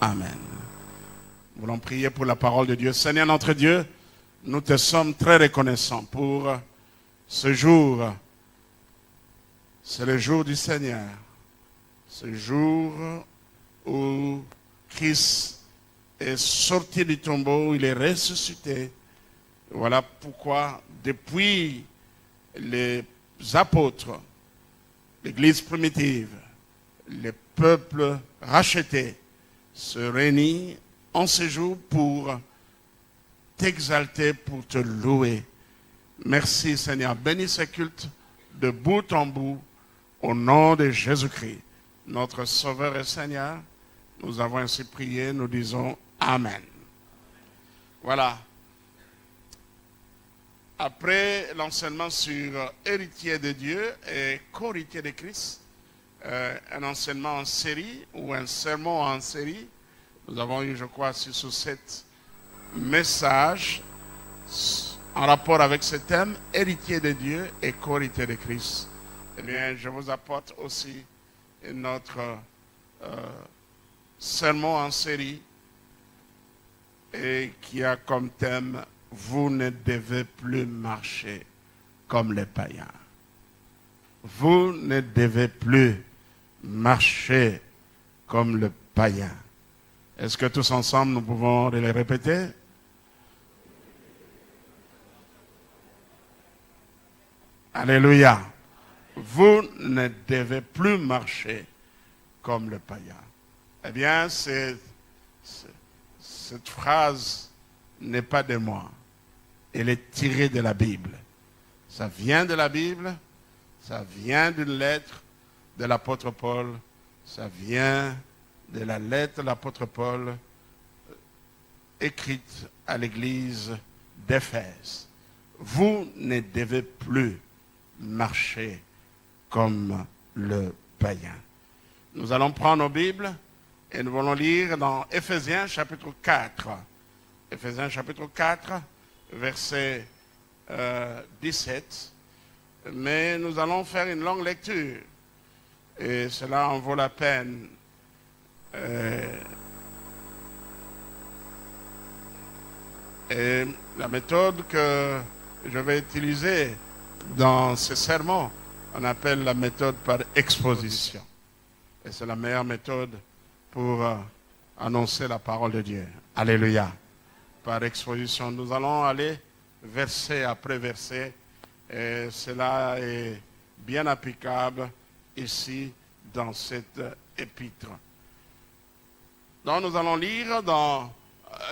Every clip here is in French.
Amen. Nous voulons prier pour la parole de Dieu. Seigneur notre Dieu, nous te sommes très reconnaissants pour ce jour. C'est le jour du Seigneur. Ce jour où Christ est sorti du tombeau, il est ressuscité. Voilà pourquoi, depuis les apôtres, l'Église primitive, les peuples rachetés se réunissent en ce jour pour t'exalter, pour te louer. Merci Seigneur. Bénis ce culte de bout en bout au nom de Jésus-Christ, notre Sauveur et Seigneur. Nous avons ainsi prié, nous disons Amen. Voilà. Après l'enseignement sur héritier de Dieu et co-héritier de Christ, un enseignement en série ou un sermon en série, nous avons eu, je crois, 6 ou 7 messages en rapport avec ce thème, héritier de Dieu et co-héritier de Christ. Eh bien, je vous apporte aussi notre sermon en série et qui a comme thème « Vous ne devez plus marcher comme les païens ». Vous ne devez plus marcher comme le païen. Est-ce que tous ensemble nous pouvons les répéter? Alléluia. Vous ne devez plus marcher comme le païen. Eh bien, cette phrase n'est pas de moi. Elle est tirée de la Bible. Ça vient de la Bible, ça vient d'une lettre de l'apôtre Paul, ça vient de la lettre de l'apôtre Paul écrite à l'église d'Éphèse. Vous ne devez plus marcher comme le païen. Nous allons prendre nos Bibles et nous allons lire dans Éphésiens chapitre 4. Éphésiens chapitre 4, verset 17. Mais nous allons faire une longue lecture et cela en vaut la peine. Et la méthode que je vais utiliser dans ce sermon, on appelle la méthode par exposition. Et c'est la meilleure méthode pour annoncer la parole de Dieu. Alléluia. Par exposition, nous allons aller verset après verset. Et cela est bien applicable ici dans cette épître. Donc nous allons lire dans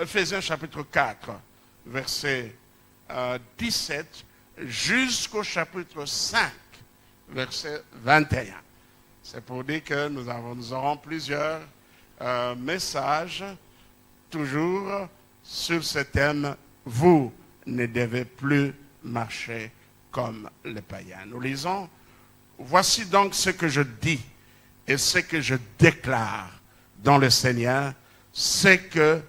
Éphésiens chapitre 4, verset 17 jusqu'au chapitre 5, verset 21. C'est pour dire que nous aurons plusieurs messages toujours sur ce thème. Vous ne devez plus marcher comme les païens. Nous lisons, voici donc ce que je dis et ce que je déclare dans le Seigneur, c'est que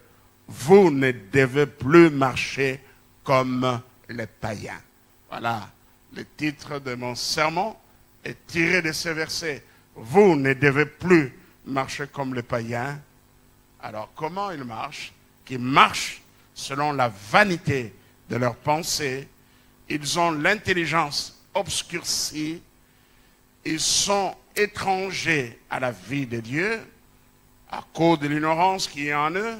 vous ne devez plus marcher comme les païens. Voilà, le titre de mon sermon est tiré de ce verset. Vous ne devez plus marcher comme les païens. Alors, comment ils marchent? Qu'ils marchent selon la vanité de leurs pensées. Ils ont l'intelligence obscurcie. Ils sont étrangers à la vie de Dieu à cause de l'ignorance qui est en eux,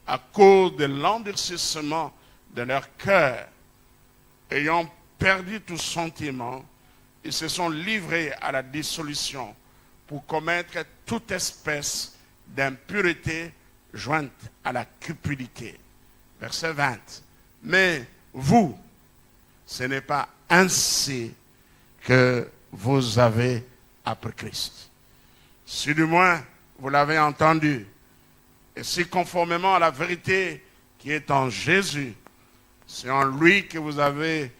à cause de l'endurcissement de leur cœur. Ayant perdu tout sentiment, ils se sont livrés à la dissolution pour commettre toute espèce d'impureté jointe à la cupidité. Verset 20. Mais vous, ce n'est pas ainsi que vous avez appris Christ. Si du moins vous l'avez entendu, et si conformément à la vérité qui est en Jésus, c'est en lui que vous avez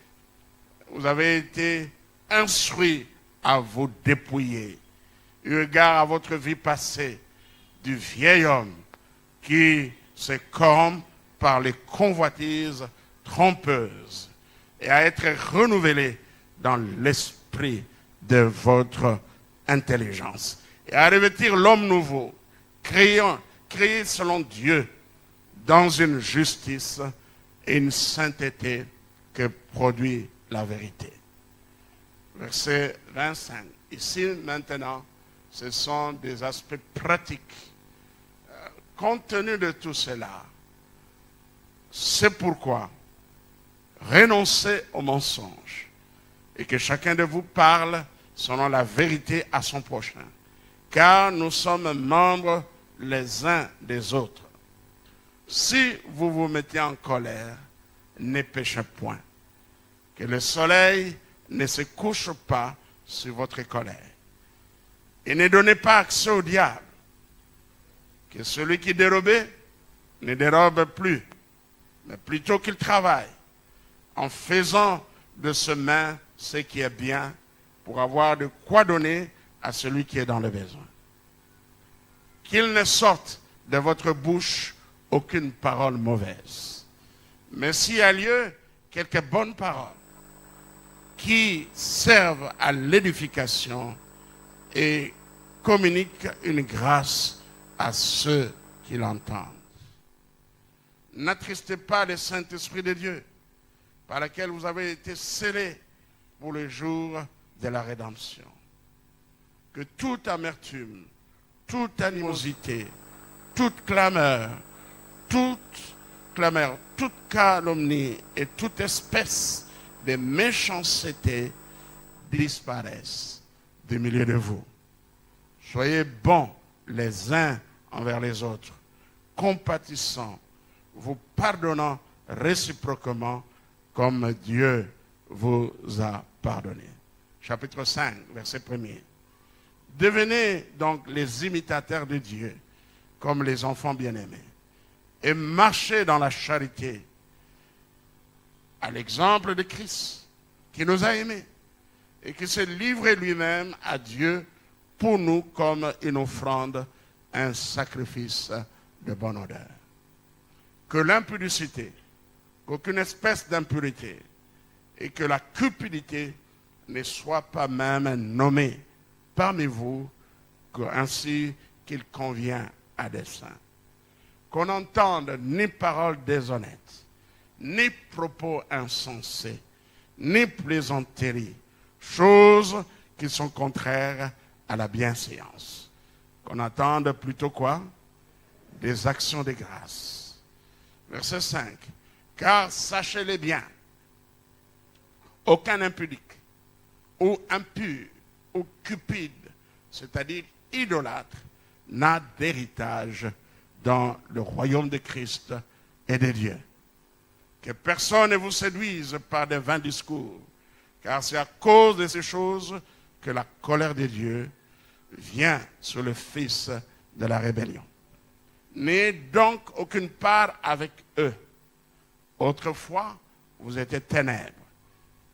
été instruits à vous dépouiller, eu égard à votre vie passée, du vieil homme qui se corrompt par les convoitises trompeuses et à être renouvelé dans l'esprit de votre intelligence et à revêtir l'homme nouveau, créés selon Dieu dans une justice et une sainteté que produit la vérité. Verset 25. Ici, maintenant, ce sont des aspects pratiques. Compte tenu de tout cela, c'est pourquoi renoncez au mensonge et que chacun de vous parle selon la vérité à son prochain, car nous sommes membres les uns des autres. Si vous vous mettez en colère, ne péchez point, que le soleil ne se couche pas sur votre colère. Et ne donnez pas accès au diable, que celui qui dérobait ne dérobe plus, mais plutôt qu'il travaille, en faisant de ce main ce qui est bien, pour avoir de quoi donner à celui qui est dans le besoin. Qu'il ne sorte de votre bouche aucune parole mauvaise, mais s'il y a lieu, quelques bonnes paroles qui servent à l'édification et communiquent une grâce à ceux qui l'entendent. N'attristez pas le Saint-Esprit de Dieu, par lequel vous avez été scellés pour le jour de la rédemption. Que toute amertume, toute animosité, toute clameur, toute calomnie et toute espèce de méchanceté disparaissent du milieu de vous. Soyez bons les uns envers les autres, compatissants, vous pardonnant réciproquement comme Dieu vous a pardonné. Chapitre 5, verset 1er. Devenez donc les imitateurs de Dieu comme les enfants bien-aimés et marchez dans la charité à l'exemple de Christ qui nous a aimés et qui s'est livré lui-même à Dieu pour nous comme une offrande, un sacrifice de bonne odeur. Que l'impudicité, qu'aucune espèce d'impurité et que la cupidité ne soient pas même nommées parmi vous, ainsi qu'il convient à des saints. Qu'on n'entende ni paroles déshonnêtes, ni propos insensés, ni plaisanteries, choses qui sont contraires à la bienséance. Qu'on entende plutôt quoi? Des actions de grâce. Verset 5. Car sachez-le bien, aucun impudique, ou impur, ou cupide, c'est-à-dire idolâtre, n'a d'héritage dans le royaume de Christ et de Dieu. Que personne ne vous séduise par des vains discours, car c'est à cause de ces choses que la colère de Dieu vient sur le fils de la rébellion. N'ayez donc aucune part avec eux. Autrefois, vous étiez ténèbres,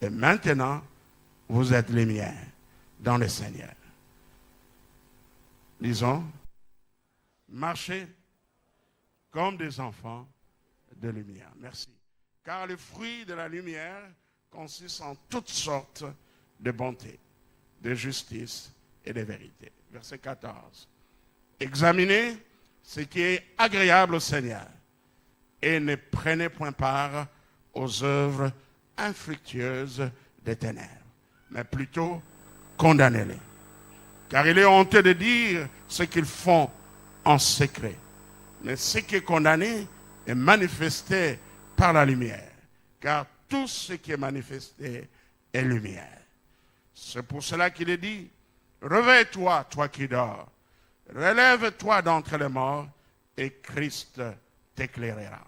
et maintenant, vous êtes lumière dans le Seigneur. Lisons, marchez comme des enfants de lumière. Merci. Car le fruit de la lumière consiste en toutes sortes de bonté, de justice et de vérité. Verset 14. Examinez ce qui est agréable au Seigneur et ne prenez point part aux œuvres infructueuses des ténèbres, mais plutôt condamnez-les. Car il est honteux de dire ce qu'ils font en secret. Mais ce qui est condamné est manifesté par la lumière. Car tout ce qui est manifesté est lumière. C'est pour cela qu'il est dit, réveille-toi, toi qui dors. Relève-toi d'entre les morts et Christ t'éclairera.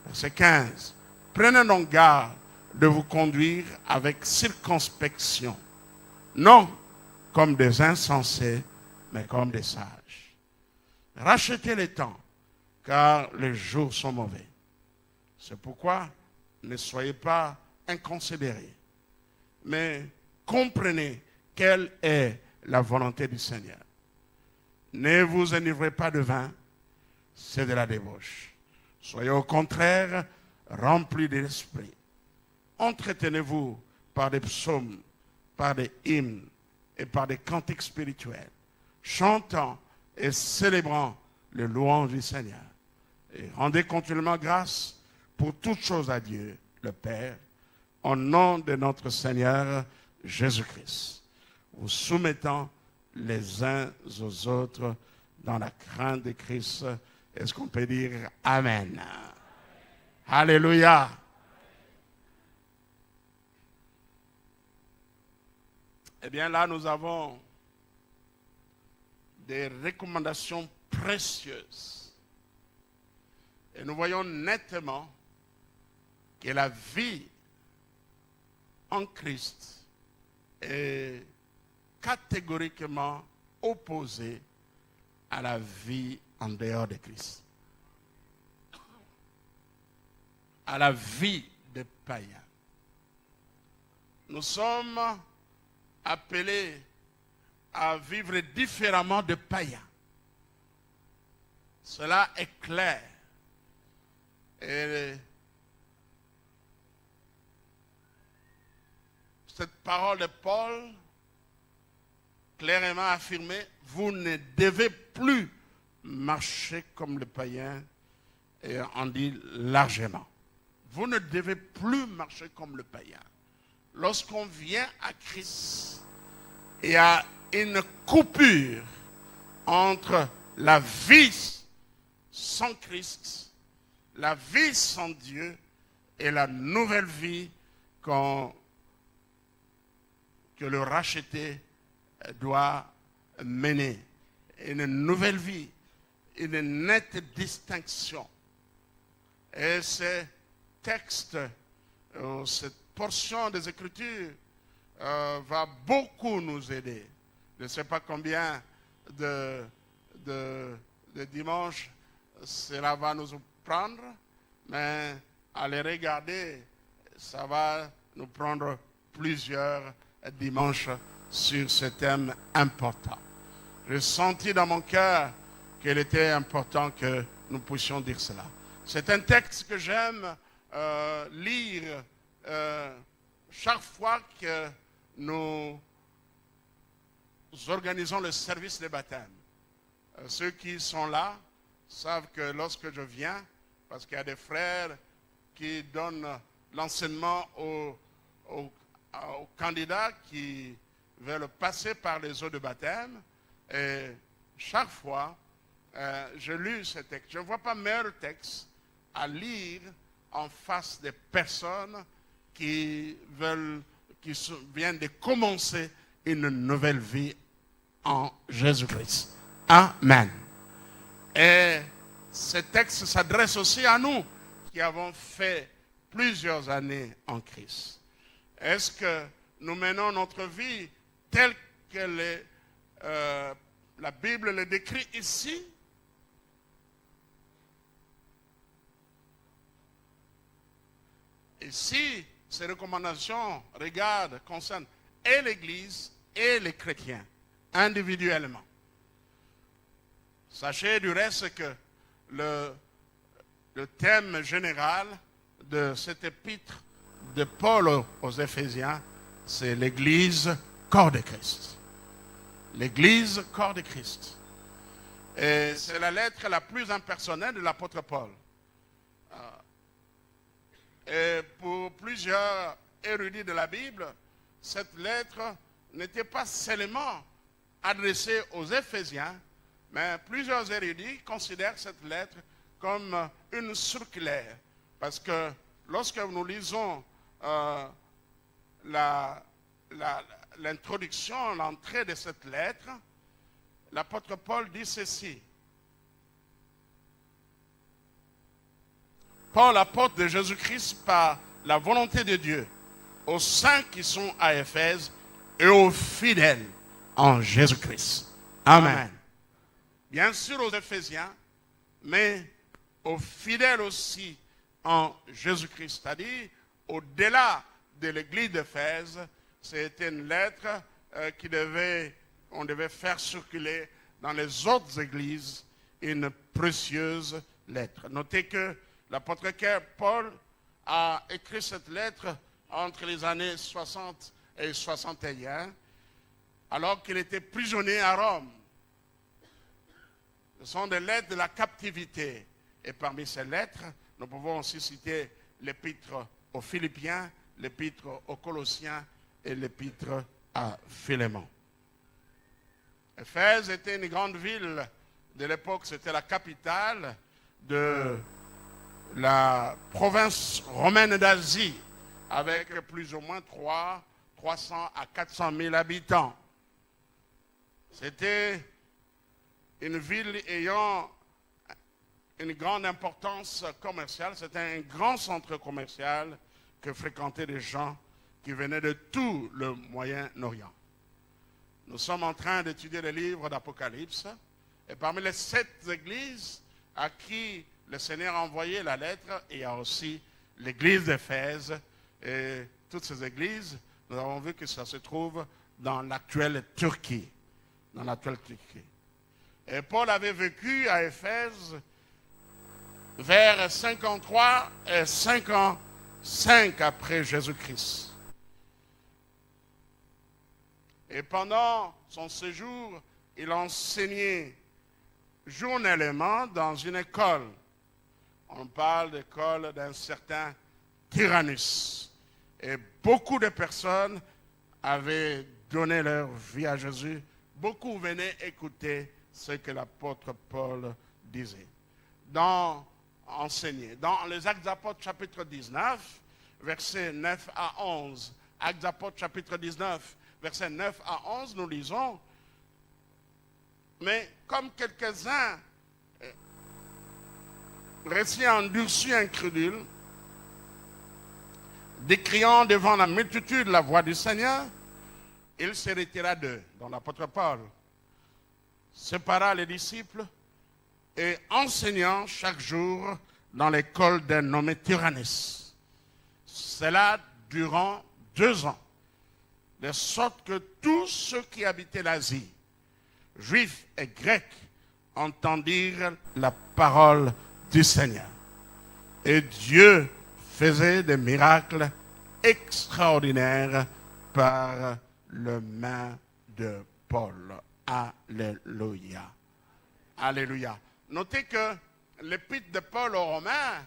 Verset 15. Prenez donc garde de vous conduire avec circonspection, non comme des insensés, mais comme des sages. Rachetez le temps, car les jours sont mauvais. C'est pourquoi ne soyez pas inconsidérés, mais comprenez quelle est la volonté du Seigneur. Ne vous enivrez pas de vin, c'est de la débauche. Soyez au contraire remplis de l'esprit. Entretenez-vous par des psaumes, par des hymnes et par des cantiques spirituels, chantant et célébrant les louanges du Seigneur. Et rendez continuellement grâce pour toutes choses à Dieu, le Père, au nom de notre Seigneur Jésus-Christ, vous soumettant les uns aux autres dans la crainte de Christ. Est-ce qu'on peut dire Amen? Alléluia. Eh bien là, nous avons des recommandations précieuses. Et nous voyons nettement que la vie en Christ est catégoriquement opposée à la vie en dehors de Christ. À la vie des païens. Nous sommes appelés à vivre différemment des païens. Cela est clair. Et cette parole de Paul, clairement affirmée, vous ne devez plus marcher comme les païens, et on dit largement. Vous ne devez plus marcher comme le païen. Lorsqu'on vient à Christ, il y a une coupure entre la vie sans Christ, la vie sans Dieu et la nouvelle vie que le racheté doit mener. Une nouvelle vie, une nette distinction. Et ce texte, cette portion des Écritures va beaucoup nous aider. Je ne sais pas combien de dimanches cela va nous prendre, mais à les regarder, ça va nous prendre plusieurs dimanches sur ce thème important. J'ai senti dans mon cœur qu'il était important que nous puissions dire cela. C'est un texte que j'aime lire chaque fois que nous organisons le service de baptême. Ceux qui sont là savent que lorsque je viens, parce qu'il y a des frères qui donnent l'enseignement aux candidats qui veulent passer par les eaux de baptême, et chaque fois, je lis ce texte. Je ne vois pas meilleur texte à lire en face des personnes qui viennent de commencer une nouvelle vie en Jésus-Christ. Amen. Et ce texte s'adresse aussi à nous qui avons fait plusieurs années en Christ. Est-ce que nous menons notre vie telle que la Bible le décrit ici? Et si ces recommandations concernent et l'Église et les chrétiens, individuellement. Sachez du reste que le thème général de cette épître de Paul aux Éphésiens, c'est l'Église, corps de Christ. L'Église, corps de Christ. Et c'est la lettre la plus impersonnelle de l'apôtre Paul. Et pour plusieurs érudits de la Bible, cette lettre n'était pas seulement adressée aux Éphésiens, mais plusieurs érudits considèrent cette lettre comme une circulaire. Parce que lorsque nous lisons l'introduction, l'entrée de cette lettre, l'apôtre Paul dit ceci. Paul, apôtre de Jésus-Christ par la volonté de Dieu, aux saints qui sont à Éphèse et aux fidèles en Jésus-Christ. Amen. Bien sûr aux Éphésiens, mais aux fidèles aussi en Jésus-Christ. C'est-à-dire, au-delà de l'église d'Éphèse, c'était une lettre qu'on devait faire circuler dans les autres églises, une précieuse lettre. Notez que l'apôtre Paul a écrit cette lettre entre les années 60 et 61, alors qu'il était prisonnier à Rome. Ce sont des lettres de la captivité. Et parmi ces lettres, nous pouvons aussi citer l'épître aux Philippiens, l'épître aux Colossiens et l'épître à Philémon. Éphèse était une grande ville de l'époque, c'était la capitale de la province romaine d'Asie, avec plus ou moins 300 à 400 000 habitants. C'était une ville ayant une grande importance commerciale. C'était un grand centre commercial que fréquentaient des gens qui venaient de tout le Moyen-Orient. Nous sommes en train d'étudier le livre d'Apocalypse. Et parmi les 7 églises à qui le Seigneur a envoyé la lettre, il y a aussi l'église d'Éphèse. Et toutes ces églises, nous avons vu que ça se trouve dans l'actuelle Turquie. Dans l'actuelle Turquie. Et Paul avait vécu à Éphèse vers 53 et 55 après Jésus-Christ. Et pendant son séjour, il enseignait journellement dans une école. On parle d'école d'un certain Tyrannus. Et beaucoup de personnes avaient donné leur vie à Jésus. Beaucoup venaient écouter ce que l'apôtre Paul disait. Enseigner. Dans les Actes des Apôtres chapitre 19, versets 9 à 11. Actes des Apôtres chapitre 19, versets 9 à 11, nous lisons: mais comme quelques-uns restés endurcis, incrédules, décriant devant la multitude la voix du Seigneur, il se retira d'eux. Donc l'apôtre Paul sépara les disciples et enseignant chaque jour dans l'école d'un nommé Tyrannus. Cela durant 2 ans, de sorte que tous ceux qui habitaient l'Asie, juifs et grecs, entendirent la parole du Seigneur. Et Dieu faisait des miracles extraordinaires par le main de Paul. Alléluia. Alléluia. Notez que l'épître de Paul aux Romains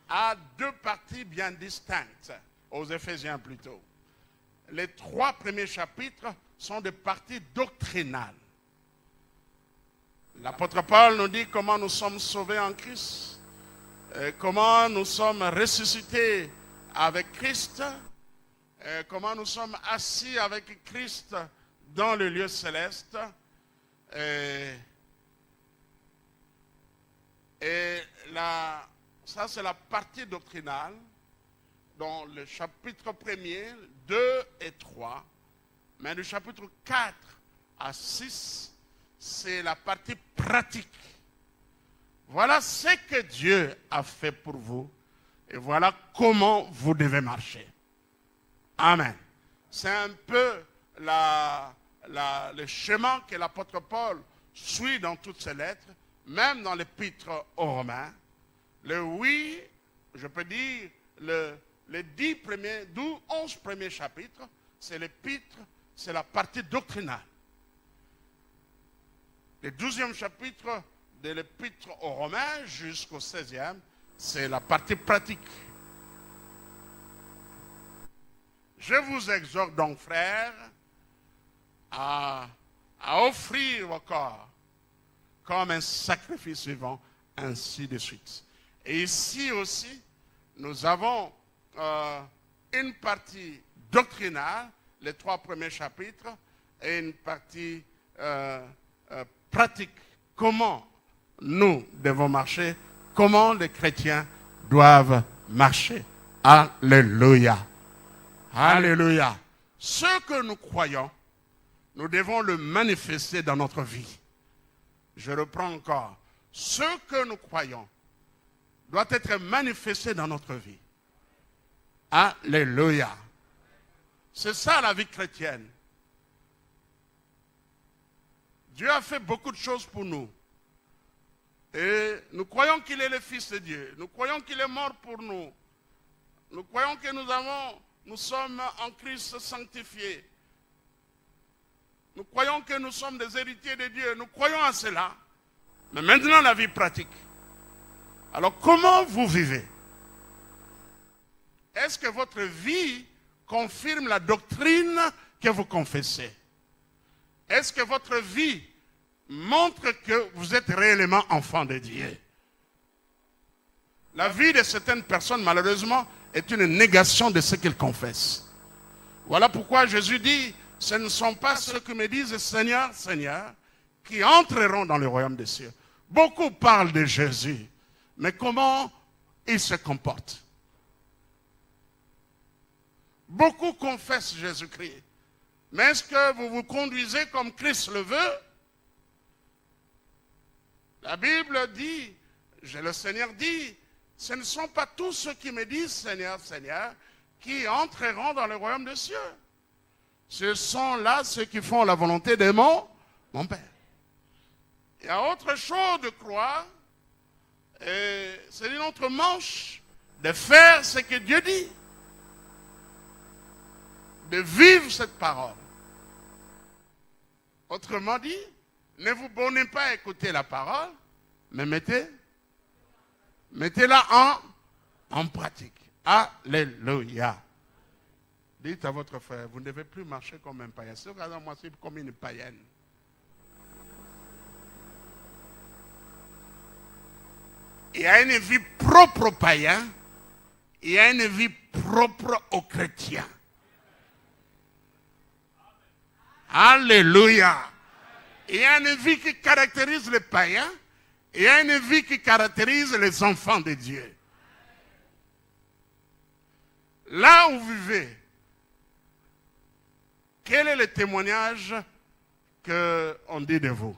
a 2 parties bien distinctes, aux Éphésiens plutôt. Les 3 premiers chapitres sont des parties doctrinales. L'apôtre Paul nous dit comment nous sommes sauvés en Christ, comment nous sommes ressuscités avec Christ, comment nous sommes assis avec Christ dans le lieu céleste. Ça c'est la partie doctrinale, dans le chapitre 1er, 2 et 3. Mais du chapitre 4 à 6, c'est la partie pratique. Voilà ce que Dieu a fait pour vous. Et voilà comment vous devez marcher. Amen. C'est un peu le chemin que l'apôtre Paul suit dans toutes ses lettres, même dans l'épître aux Romains. Je peux dire, les 11 premiers chapitres, c'est l'épître, c'est la partie doctrinale. Le 12e chapitre de l'épître aux Romains jusqu'au 16e, c'est la partie pratique. Je vous exhorte donc, frères, à offrir vos corps comme un sacrifice vivant, ainsi de suite. Et ici aussi, nous avons une partie doctrinale, les 3 premiers chapitres, et une partie pratique. Comment nous devons marcher, comment les chrétiens doivent marcher. Alléluia. Alléluia. Ce que nous croyons, nous devons le manifester dans notre vie. Je reprends encore. Ce que nous croyons doit être manifesté dans notre vie. Alléluia. C'est ça la vie chrétienne. Dieu a fait beaucoup de choses pour nous. Et nous croyons qu'il est le Fils de Dieu. Nous croyons qu'il est mort pour nous. Nous croyons que nous sommes en Christ sanctifiés. Nous croyons que nous sommes des héritiers de Dieu. Nous croyons à cela. Mais maintenant, la vie pratique. Alors, comment vous vivez? Est-ce que votre vie confirme la doctrine que vous confessez? Est-ce que votre vie montre que vous êtes réellement enfant de Dieu? La vie de certaines personnes, malheureusement, est une négation de ce qu'ils confessent. Voilà pourquoi Jésus dit, ce ne sont pas ceux qui me disent Seigneur, Seigneur, qui entreront dans le royaume des cieux. Beaucoup parlent de Jésus, mais comment il se comporte? Beaucoup confessent Jésus-Christ. Mais est-ce que vous vous conduisez comme Christ le veut? La Bible dit, le Seigneur dit, ce ne sont pas tous ceux qui me disent Seigneur, Seigneur, qui entreront dans le royaume des cieux. Ce sont là ceux qui font la volonté de mon Père. Il y a autre chose de croire, et c'est une autre manche de faire ce que Dieu dit, de vivre cette parole. Autrement dit, ne vous bornez pas à écouter la parole, mais mettez-la en pratique. Alléluia. Dites à votre frère, vous ne devez plus marcher comme un païen. C'est moi, c'est comme une païenne. Il y a une vie propre aux païens, il y a une vie propre aux chrétiens. Alléluia. Il y a une vie qui caractérise les païens, il y a une vie qui caractérise les enfants de Dieu. Là où vous vivez, quel est le témoignage qu'on dit de vous?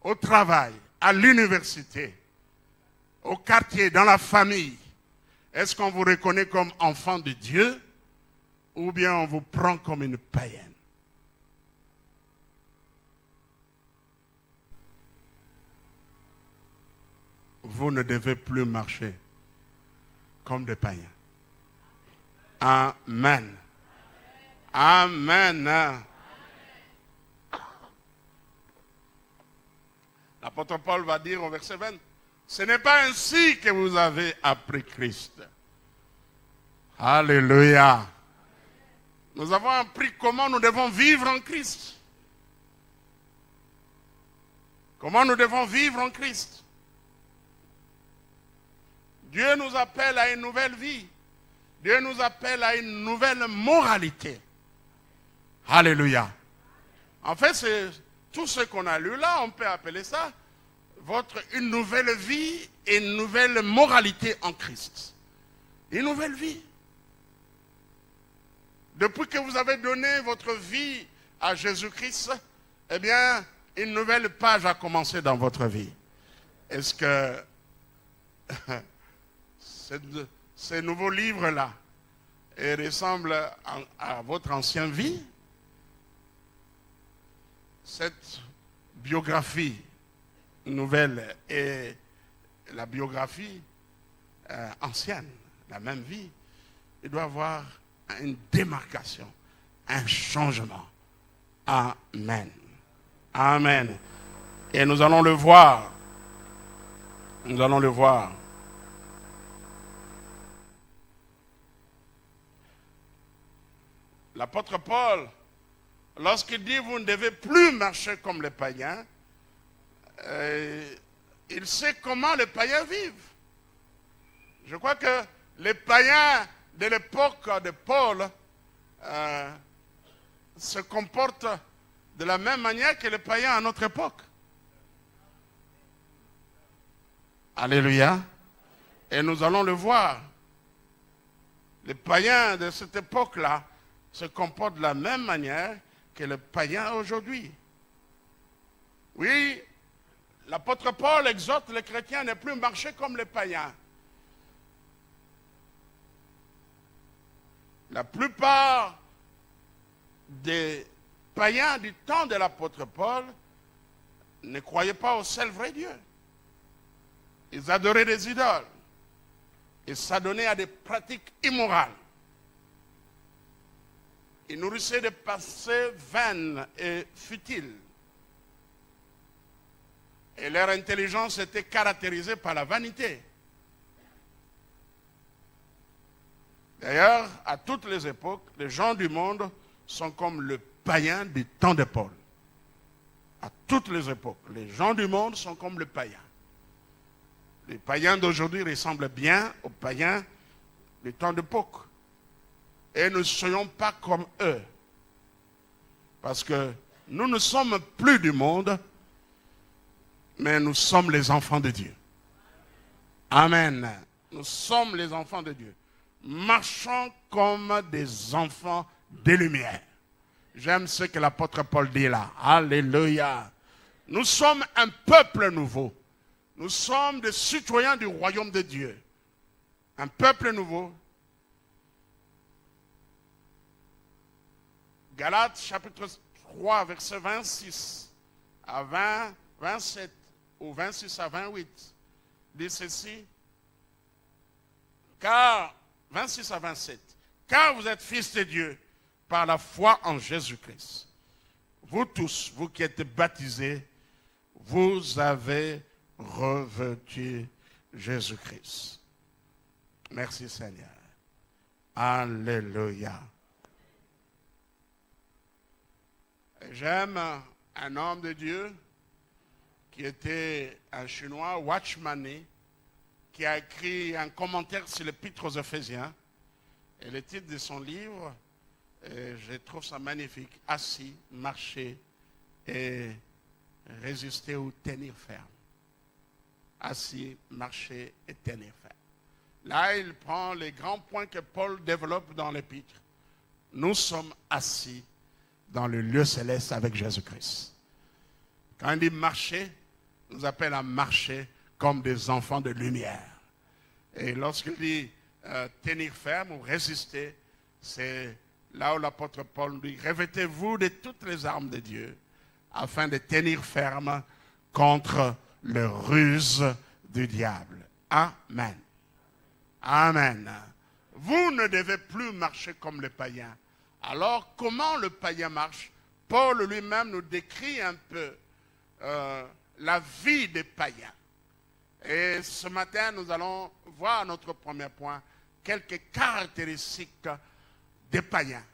Au travail, à l'université, au quartier, dans la famille, est-ce qu'on vous reconnaît comme enfant de Dieu ou bien on vous prend comme une païenne? Vous ne devez plus marcher comme des païens. Amen. Amen. L'apôtre Paul va dire au verset 20, ce n'est pas ainsi que vous avez appris Christ. Alléluia. Nous avons appris comment nous devons vivre en Christ. Comment nous devons vivre en Christ. Dieu nous appelle à une nouvelle vie. Dieu nous appelle à une nouvelle moralité. Alléluia. En fait, c'est tout ce qu'on a lu là, on peut appeler ça une nouvelle vie et une nouvelle moralité en Christ. Une nouvelle vie. Depuis que vous avez donné votre vie à Jésus-Christ, eh bien, une nouvelle page a commencé dans votre vie. Est-ce que ces nouveaux livres-là ressemblent à votre ancienne vie? Cette biographie nouvelle et la biographie ancienne, la même vie, il doit y avoir une démarcation, un changement. Amen. Amen. Et nous allons le voir. Nous allons le voir. L'apôtre Paul, lorsqu'il dit vous ne devez plus marcher comme les païens, il sait comment les païens vivent. Je crois que les païens de l'époque de Paul se comportent de la même manière que les païens à notre époque. Alléluia. Et nous allons le voir. Les païens de cette époque-là se comportent de la même manière que les païens aujourd'hui. Oui, l'apôtre Paul exhorte les chrétiens à ne plus marcher comme les païens. La plupart des païens du temps de l'apôtre Paul ne croyaient pas au seul vrai Dieu. Ils adoraient des idoles. Ils s'adonnaient à des pratiques immorales. Ils nourrissaient des pensées vaines et futiles. Et leur intelligence était caractérisée par la vanité. D'ailleurs, à toutes les époques, les gens du monde sont comme le païen du temps de Paul. À toutes les époques, les gens du monde sont comme le païen. Les païens d'aujourd'hui ressemblent bien aux païens du temps d'époque. Et nous ne soyons pas comme eux. Parce que nous ne sommes plus du monde, mais nous sommes les enfants de Dieu. Amen. Nous sommes les enfants de Dieu. Marchons comme des enfants des lumières. J'aime ce que l'apôtre Paul dit là. Alléluia. Nous sommes un peuple nouveau. Nous sommes des citoyens du royaume de Dieu. Un peuple nouveau. Galates chapitre 3, verset 26 à 27 ou 26 à 28 dit ceci. Car, 26 à 27, car vous êtes fils de Dieu par la foi en Jésus-Christ. Vous tous, vous qui êtes baptisés, vous avez revêtu Jésus-Christ. Merci Seigneur. Alléluia. J'aime un homme de Dieu qui était un Chinois, Watchmani, qui a écrit un commentaire sur l'Épître aux Éphésiens. Et le titre de son livre, je trouve ça magnifique, assis, marcher et résister ou tenir ferme. Assis, marcher et tenir ferme. Là, il prend les grands points que Paul développe dans l'Épître. Nous sommes assis dans le lieu céleste avec Jésus-Christ. Quand il dit marcher, il nous appelle à marcher comme des enfants de lumière. Et lorsqu'il dit tenir ferme ou résister, c'est là où l'apôtre Paul dit, revêtez-vous de toutes les armes de Dieu afin de tenir ferme contre les ruses du diable. Amen. Amen. Vous ne devez plus marcher comme les païens. Alors, comment le païen marche? Paul lui-même nous décrit un peu la vie des païens. Et ce matin, nous allons voir notre premier point, quelques caractéristiques des païens.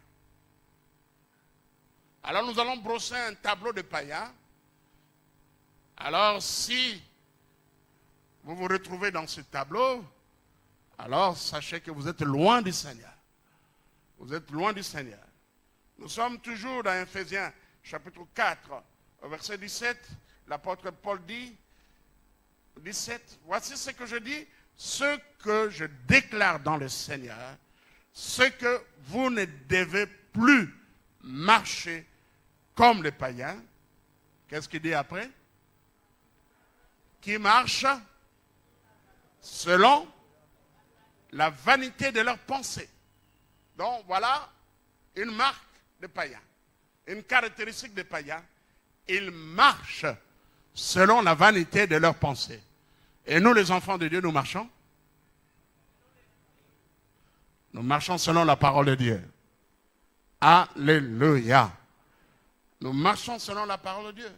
Alors, nous allons brosser un tableau de païens. Alors, si vous vous retrouvez dans ce tableau, alors sachez que vous êtes loin du Seigneur. Vous êtes loin du Seigneur. Nous sommes toujours dans Éphésiens chapitre 4, verset 17. L'apôtre Paul dit, 17, voici ce que je dis, ce que je déclare dans le Seigneur, ce que vous ne devez plus marcher comme les païens. Qu'est-ce qu'il dit après? Qui marchent selon la vanité de leurs pensées. Donc voilà une marque de païens, une caractéristique des païens. Ils marchent selon la vanité de leurs pensées. Et nous, les enfants de Dieu, nous marchons? Nous marchons selon la parole de Dieu. Alléluia. Nous marchons selon la parole de Dieu.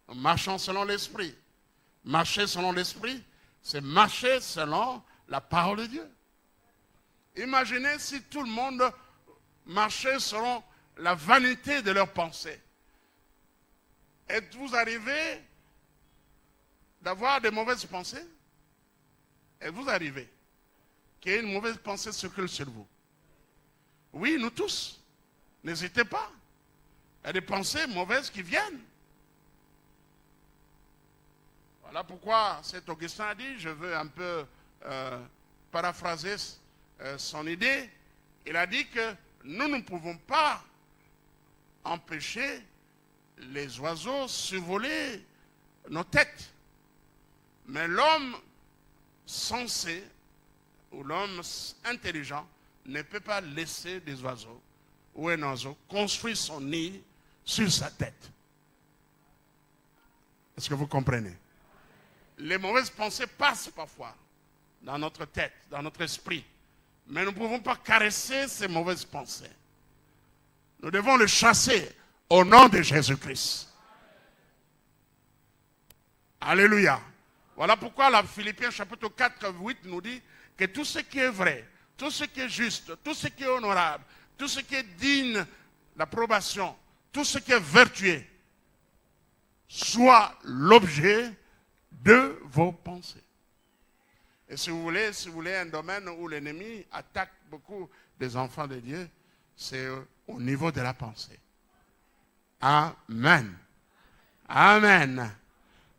Nous marchons selon l'esprit. Marcher selon l'esprit, c'est marcher selon la parole de Dieu. Imaginez si tout le monde marchait selon la vanité de leurs pensées. Êtes-vous arrivé d'avoir de mauvaises pensées? Êtes-vous arrivé qu'il y ait une mauvaise pensée circule sur vous? Oui, nous tous. N'hésitez pas. Il y a des pensées mauvaises qui viennent. Voilà pourquoi cet Augustin a dit, je veux un peu paraphraser son idée. Il a dit que nous ne pouvons pas empêcher les oiseaux survoler nos têtes. Mais l'homme sensé ou l'homme intelligent ne peut pas laisser des oiseaux ou un oiseau construire son nid sur sa tête. Est-ce que vous comprenez? Les mauvaises pensées passent parfois dans notre tête, dans notre esprit. Mais nous ne pouvons pas caresser ces mauvaises pensées. Nous devons les chasser au nom de Jésus-Christ. Alléluia. Voilà pourquoi la Philippiens chapitre 4, 8 nous dit que tout ce qui est vrai, tout ce qui est juste, tout ce qui est honorable, tout ce qui est digne d'approbation, tout ce qui est vertueux, soit l'objet de vos pensées. Et si vous voulez un domaine où l'ennemi attaque beaucoup des enfants de Dieu, c'est au niveau de la pensée. Amen. Amen.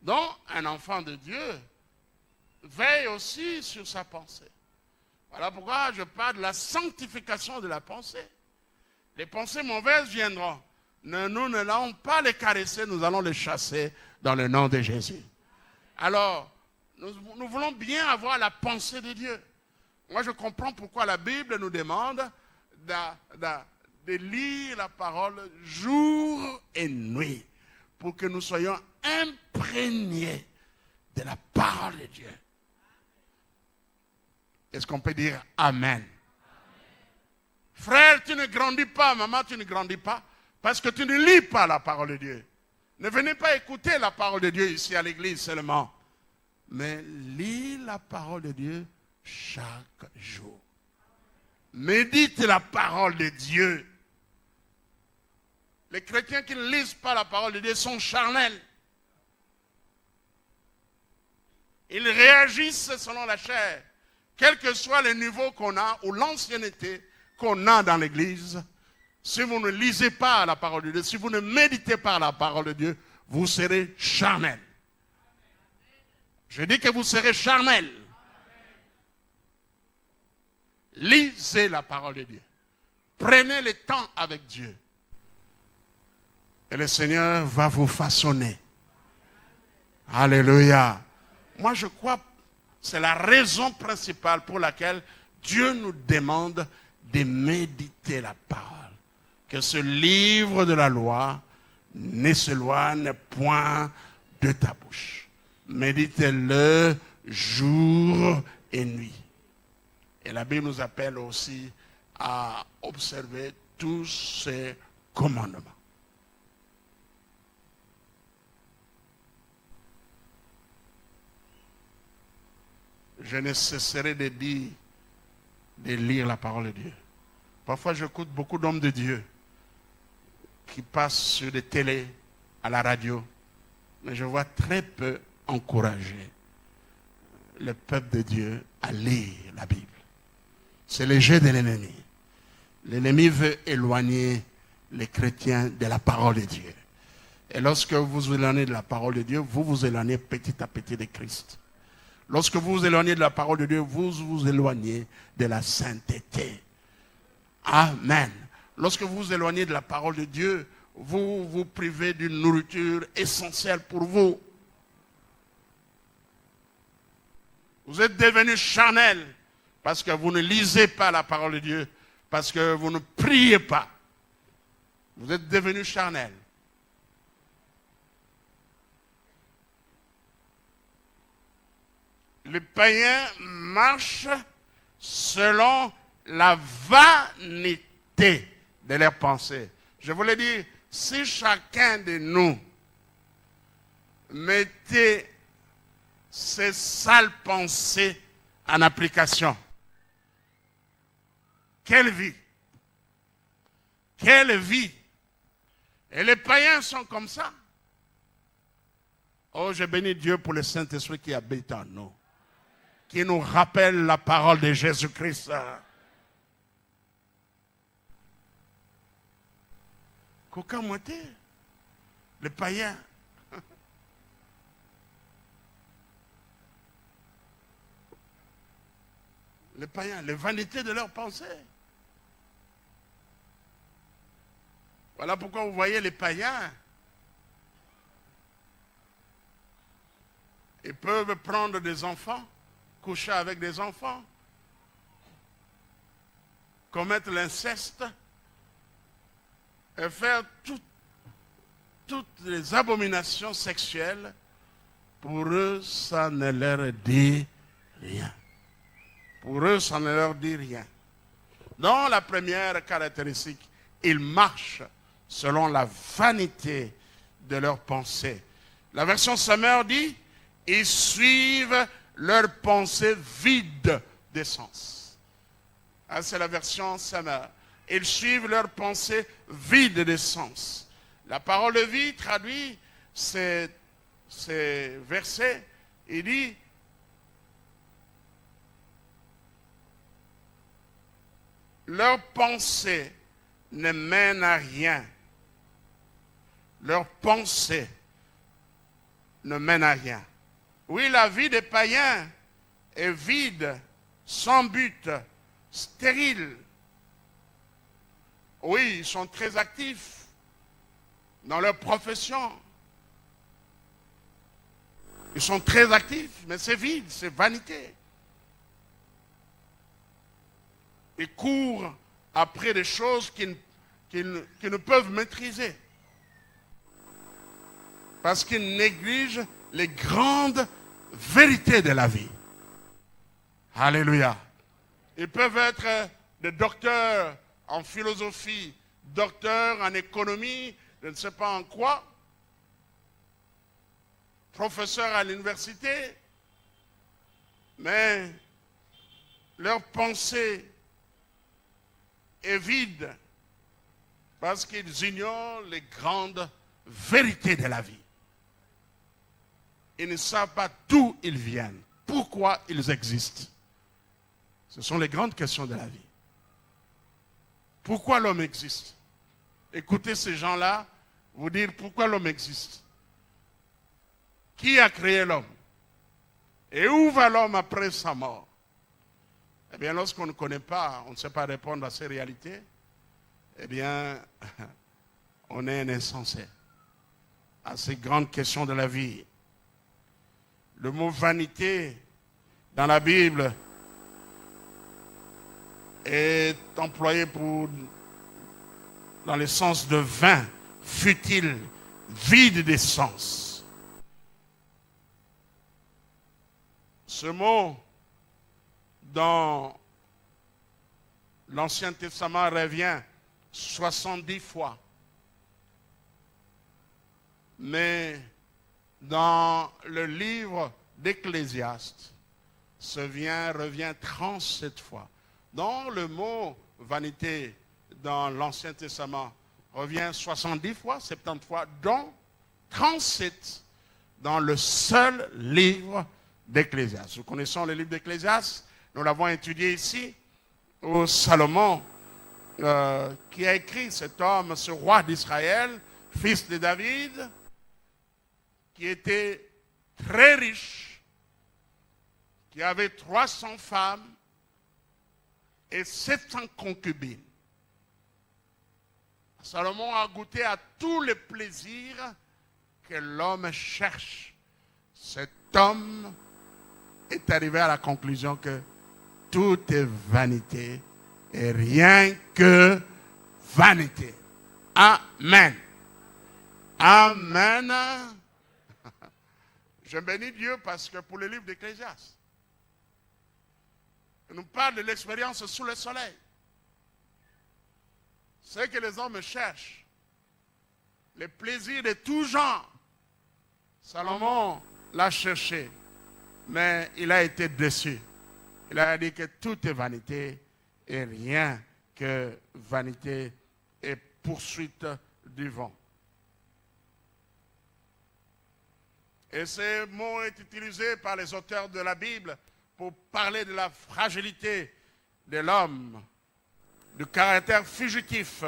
Donc, un enfant de Dieu veille aussi sur sa pensée. Voilà pourquoi je parle de la sanctification de la pensée. Les pensées mauvaises viendront. Nous n'allons pas les caresser, nous allons les chasser dans le nom de Jésus. Alors, nous voulons bien avoir la pensée de Dieu. Moi, je comprends pourquoi la Bible nous demande de lire la parole jour et nuit pour que nous soyons imprégnés de la parole de Dieu. Est-ce qu'on peut dire Amen? Frère, tu ne grandis pas, maman, tu ne grandis pas, parce que tu ne lis pas la parole de Dieu. Ne venez pas écouter la parole de Dieu ici à l'église seulement, mais lis la parole de Dieu chaque jour. Médite la parole de Dieu. Les chrétiens qui ne lisent pas la parole de Dieu sont charnels. Ils réagissent selon la chair. Quel que soit le niveau qu'on a ou l'ancienneté qu'on a dans l'église, si vous ne lisez pas la parole de Dieu, si vous ne méditez pas la parole de Dieu, vous serez charnel. Je dis que vous serez charnel. Lisez la parole de Dieu. Prenez le temps avec Dieu. Et le Seigneur va vous façonner. Alléluia. Moi, je crois que c'est la raison principale pour laquelle Dieu nous demande de méditer la parole. Que ce livre de la loi ne s'éloigne point de ta bouche. Méditez-le jour et nuit. Et la Bible nous appelle aussi à observer tous ces commandements. Je ne cesserai de dire, de lire la parole de Dieu. Parfois, j'écoute beaucoup d'hommes de Dieu qui passent sur des télés, à la radio, mais je vois très peu encourager le peuple de Dieu à lire la Bible. C'est le jeu de l'ennemi. L'ennemi veut éloigner les chrétiens de la parole de Dieu. Et lorsque vous vous éloignez de la parole de Dieu, vous vous éloignez petit à petit de Christ. Lorsque vous vous éloignez de la parole de Dieu, vous vous éloignez de la sainteté. Amen. Lorsque vous vous éloignez de la parole de Dieu, vous vous privez d'une nourriture essentielle pour vous. Vous êtes devenus charnels parce que vous ne lisez pas la parole de Dieu, parce que vous ne priez pas. Vous êtes devenus charnels. Les païens marchent selon la vanité de leurs pensées. Je voulais dire, si chacun de nous mettait ces sales pensées en application, quelle vie! Quelle vie! Et les païens sont comme ça. Oh, je bénis Dieu pour le Saint-Esprit qui habite en nous, qui nous rappelle la parole de Jésus-Christ. Qu'aucun moitié, les païens, les vanités de leurs pensées. Voilà pourquoi vous voyez les païens, ils peuvent prendre des enfants, coucher avec des enfants, commettre l'inceste et faire toutes les abominations sexuelles. Pour eux, ça ne leur dit rien. Pour eux, ça ne leur dit rien. Donc, la première caractéristique, ils marchent selon la vanité de leurs pensées. La version Sommaire dit, Ils suivent leurs pensées vides de sens. Ah, c'est la version Summer. Ils suivent leurs pensées vides de sens. La parole de vie traduit ces versets. Il dit, leurs pensées ne mènent à rien. Leurs pensées ne mènent à rien. Oui, la vie des païens est vide, sans but, stérile. Oui, ils sont très actifs dans leur profession. Ils sont très actifs, mais c'est vide, c'est vanité. Ils courent après des choses qu'ils ne peuvent maîtriser. Parce qu'ils négligent les grandes vérités de la vie. Alléluia. Ils peuvent être des docteurs en philosophie, docteurs en économie, je ne sais pas en quoi, professeurs à l'université, mais leur pensée est vide parce qu'ils ignorent les grandes vérités de la vie. Ils ne savent pas d'où ils viennent, pourquoi ils existent. Ce sont les grandes questions de la vie. Pourquoi l'homme existe? Écoutez ces gens-là vous dire pourquoi l'homme existe. Qui a créé l'homme? Et où va l'homme après sa mort? Eh bien, lorsqu'on ne connaît pas, on ne sait pas répondre à ces réalités, eh bien, on est un insensé à ces grandes questions de la vie. Le mot vanité dans la Bible est employé dans le sens de vain, futile, vide d'essence. Ce mot dans l'Ancien Testament revient 70 fois. Mais dans le livre d'Ecclésiaste, revient 37 fois. Donc le mot vanité dans l'Ancien Testament revient 70 fois, 70 fois, dont 37 dans le seul livre d'Ecclésiaste. Nous connaissons le livre d'Ecclésiaste, nous l'avons étudié ici, où Salomon, qui a écrit cet homme, ce roi d'Israël, fils de David, qui était très riche, qui avait 300 femmes et 700 concubines. Salomon a goûté à tous les plaisirs que l'homme cherche. Cet homme est arrivé à la conclusion que tout est vanité et rien que vanité. Amen. Amen. Je bénis Dieu parce que pour le livre d'Ecclésiaste, il nous parle de l'expérience sous le soleil. C'est que les hommes cherchent les plaisirs de tout genre. Salomon l'a cherché, mais il a été déçu. Il a dit que tout est vanité et rien que vanité et poursuite du vent. Et ce mot est utilisé par les auteurs de la Bible pour parler de la fragilité de l'homme, du caractère fugitif,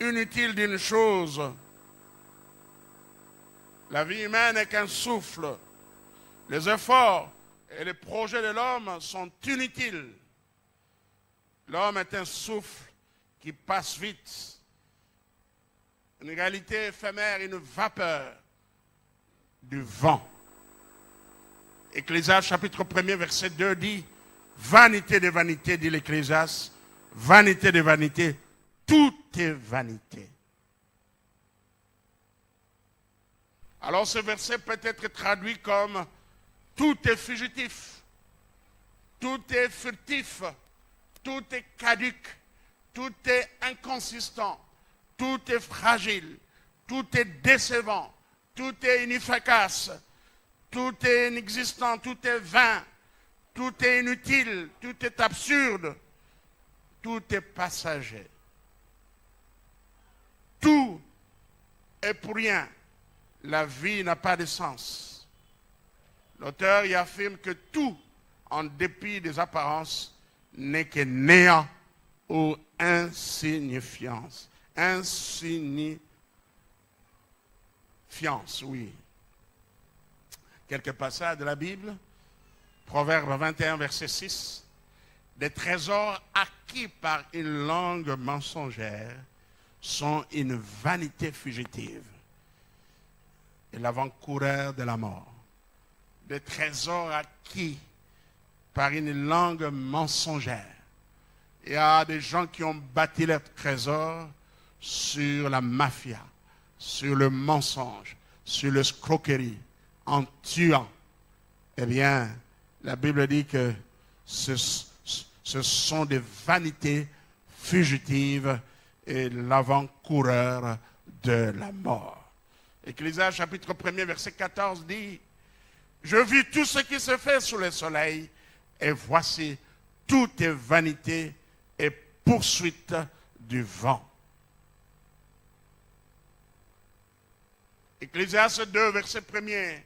inutile d'une chose. La vie humaine n'est qu'un souffle. Les efforts et les projets de l'homme sont inutiles. L'homme est un souffle qui passe vite. Une réalité éphémère, une vapeur du vent. Ecclésiaste chapitre 1er verset 2 dit, vanité de vanité, dit l'Ecclésiaste, vanité de vanité, tout est vanité. Alors ce verset peut être traduit comme tout est fugitif, tout est furtif, tout est caduc, tout est inconsistant, tout est fragile, tout est décevant, tout est inefficace, tout est inexistant, tout est vain, tout est inutile, tout est absurde, tout est passager. Tout est pour rien. La vie n'a pas de sens. L'auteur y affirme que tout, en dépit des apparences, n'est que néant ou insignifiance. Insignifiance, oui. Quelques passages de la Bible, Proverbe 21, verset 6. Des trésors acquis par une langue mensongère sont une vanité fugitive et l'avant-coureur de la mort. Des trésors acquis par une langue mensongère. Il y a des gens qui ont bâti leurs trésors sur la mafia, sur le mensonge, sur l'escroquerie, en tuant. Eh bien, la Bible dit que ce sont des vanités fugitives et l'avant-coureur de la mort. Ecclésiaste chapitre 1er verset 14 dit: je vis tout ce qui se fait sous le soleil, et voici, tout est vanité et poursuite du vent. Ecclésiaste 2 verset 1er,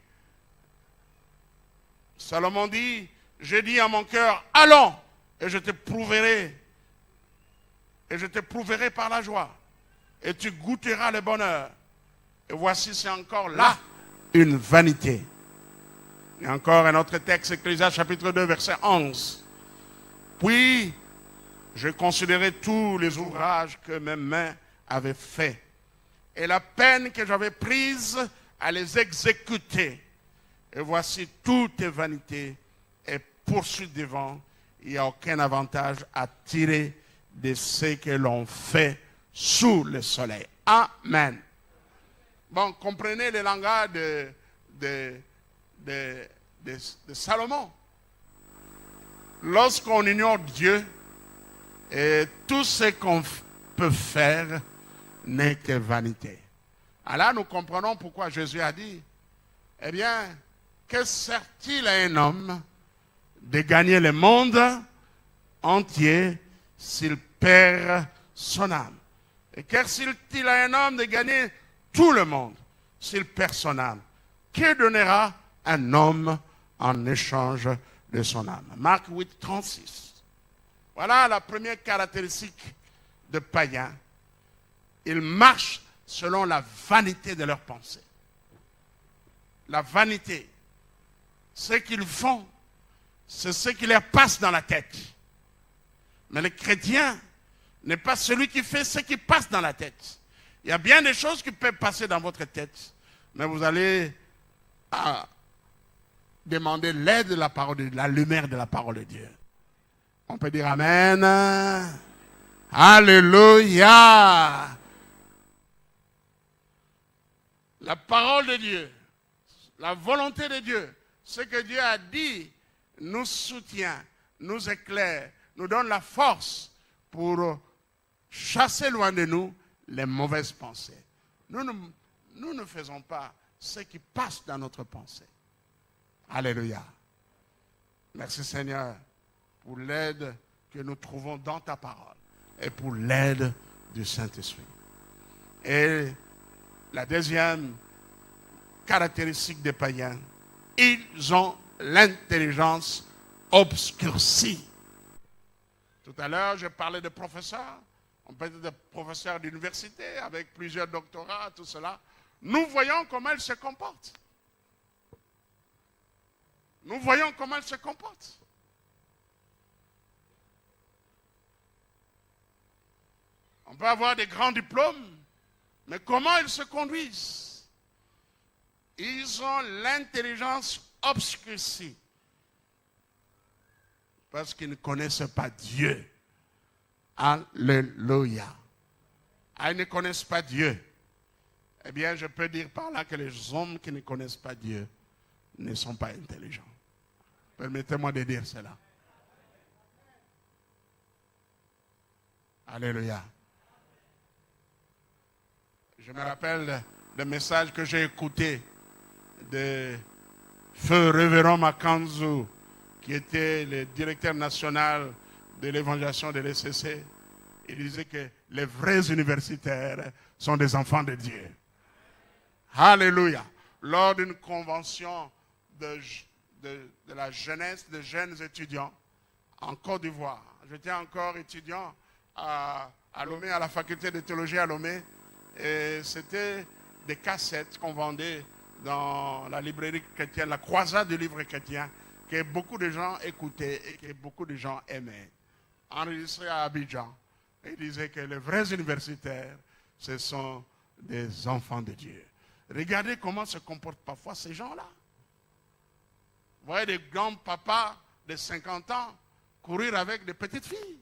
Salomon dit: j'ai dit à mon cœur, allons, et je te prouverai. Et je te prouverai par la joie. Et tu goûteras le bonheur. Et voici, c'est encore là une vanité. Et encore un autre texte, Ecclésiaste chapitre 2, verset 11. Puis, je considérais tous les ouvrages que mes mains avaient faits. Et la peine que j'avais prise à les exécuter. Et voici, tout est vanité et poursuite du vent. Il n'y a aucun avantage à tirer de ce que l'on fait sous le soleil. Amen. Bon, comprenez le langage de Salomon. Lorsqu'on ignore Dieu, et tout ce qu'on peut faire n'est que vanité. Alors nous comprenons pourquoi Jésus a dit, eh bien, que sert-il à un homme de gagner le monde entier s'il perd son âme? Et que sert-il à un homme de gagner tout le monde s'il perd son âme? Que donnera un homme en échange de son âme? Marc 8, 36. Voilà la première caractéristique de païens. Ils marchent selon la vanité de leurs pensées. La vanité. Ce qu'ils font, c'est ce qui leur passe dans la tête. Mais le chrétien n'est pas celui qui fait ce qui passe dans la tête. Il y a bien des choses qui peuvent passer dans votre tête, mais vous allez demander l'aide de la parole de Dieu, la lumière de la parole de Dieu. On peut dire Amen. Alléluia. La parole de Dieu, la volonté de Dieu, ce que Dieu a dit, nous soutient, nous éclaire, nous donne la force pour chasser loin de nous les mauvaises pensées. Nous ne faisons pas ce qui passe dans notre pensée. Alléluia. Merci Seigneur pour l'aide que nous trouvons dans ta parole et pour l'aide du Saint-Esprit. Et la deuxième caractéristique des païens, ils ont l'intelligence obscurcie. Tout à l'heure, je parlais de professeurs. On peut être des professeurs d'université avec plusieurs doctorats, tout cela. Nous voyons comment ils se comportent. Nous voyons comment ils se comportent. On peut avoir des grands diplômes, mais comment ils se conduisent? Ils ont l'intelligence obscurcie. Parce qu'ils ne connaissent pas Dieu. Alléluia. Ils ne connaissent pas Dieu. Eh bien, je peux dire par là que les hommes qui ne connaissent pas Dieu ne sont pas intelligents. Permettez-moi de dire cela. Alléluia. Je me rappelle d'un message que j'ai écouté de Feu révérend Makanzu, qui était le directeur national de l'évangélisation de l'ECC, il disait que les vrais universitaires sont des enfants de Dieu. Alléluia. Lors d'une convention de la jeunesse, de jeunes étudiants en Côte d'Ivoire, j'étais encore étudiant à Lomé, à la faculté de théologie à Lomé, et c'était des cassettes qu'on vendait dans la librairie chrétienne, la croisade du livre chrétien, que beaucoup de gens écoutaient et que beaucoup de gens aimaient. Enregistré à Abidjan. Et il disait que les vrais universitaires, ce sont des enfants de Dieu. Regardez comment se comportent parfois ces gens-là. Vous voyez des grands papas de 50 ans courir avec des petites filles.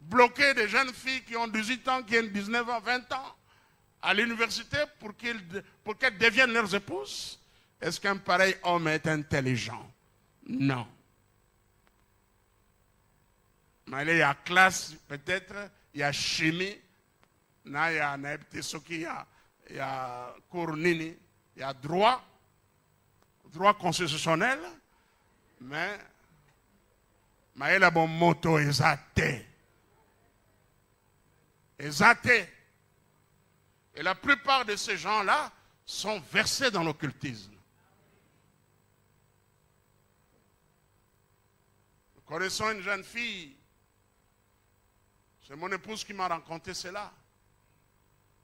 Bloquer des jeunes filles qui ont 18 ans, qui ont 19 ans, 20 ans à l'université pour qu'elles deviennent leurs épouses. Est-ce qu'un pareil homme est intelligent? Non. Mais il y a classe, peut-être, il y a chimie, il y a Naeptesoki, il y a cours Nini, il y a droit constitutionnel, mais il y a bon moto exaté. Exaté. Et la plupart de ces gens-là sont versés dans l'occultisme. Nous connaissons une jeune fille. C'est mon épouse qui m'a raconté cela.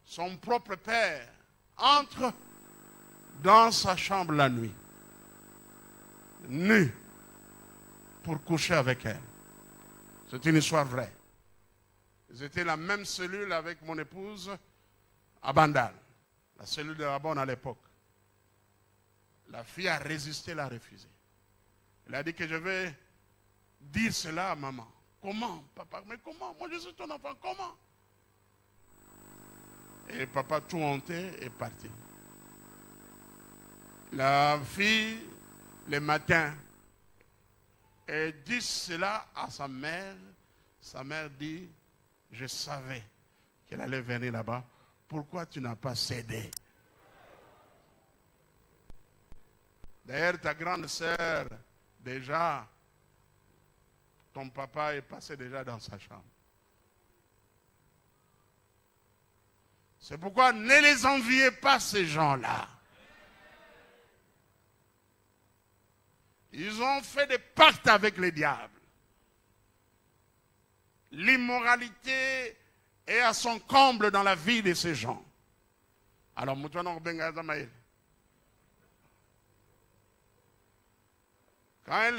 Son propre père entre dans sa chambre la nuit, nu, pour coucher avec elle. C'est une histoire vraie. Ils étaient la même cellule avec mon épouse à Bandal, la cellule de la bonne à l'époque. La fille a résisté, l'a refusé. Elle a dit que je vais dire cela à maman. Comment, papa? Mais comment? Moi, je suis ton enfant. Comment? Et papa, tout honté, est parti. La fille, le matin, elle dit cela à sa mère. Sa mère dit, je savais qu'elle allait venir là-bas. Pourquoi tu n'as pas cédé? D'ailleurs, ta grande sœur, déjà, ton papa est passé déjà dans sa chambre. C'est pourquoi ne les enviez pas, ces gens-là. Ils ont fait des pactes avec les diables. L'immoralité est à son comble dans la vie de ces gens. Alors, quand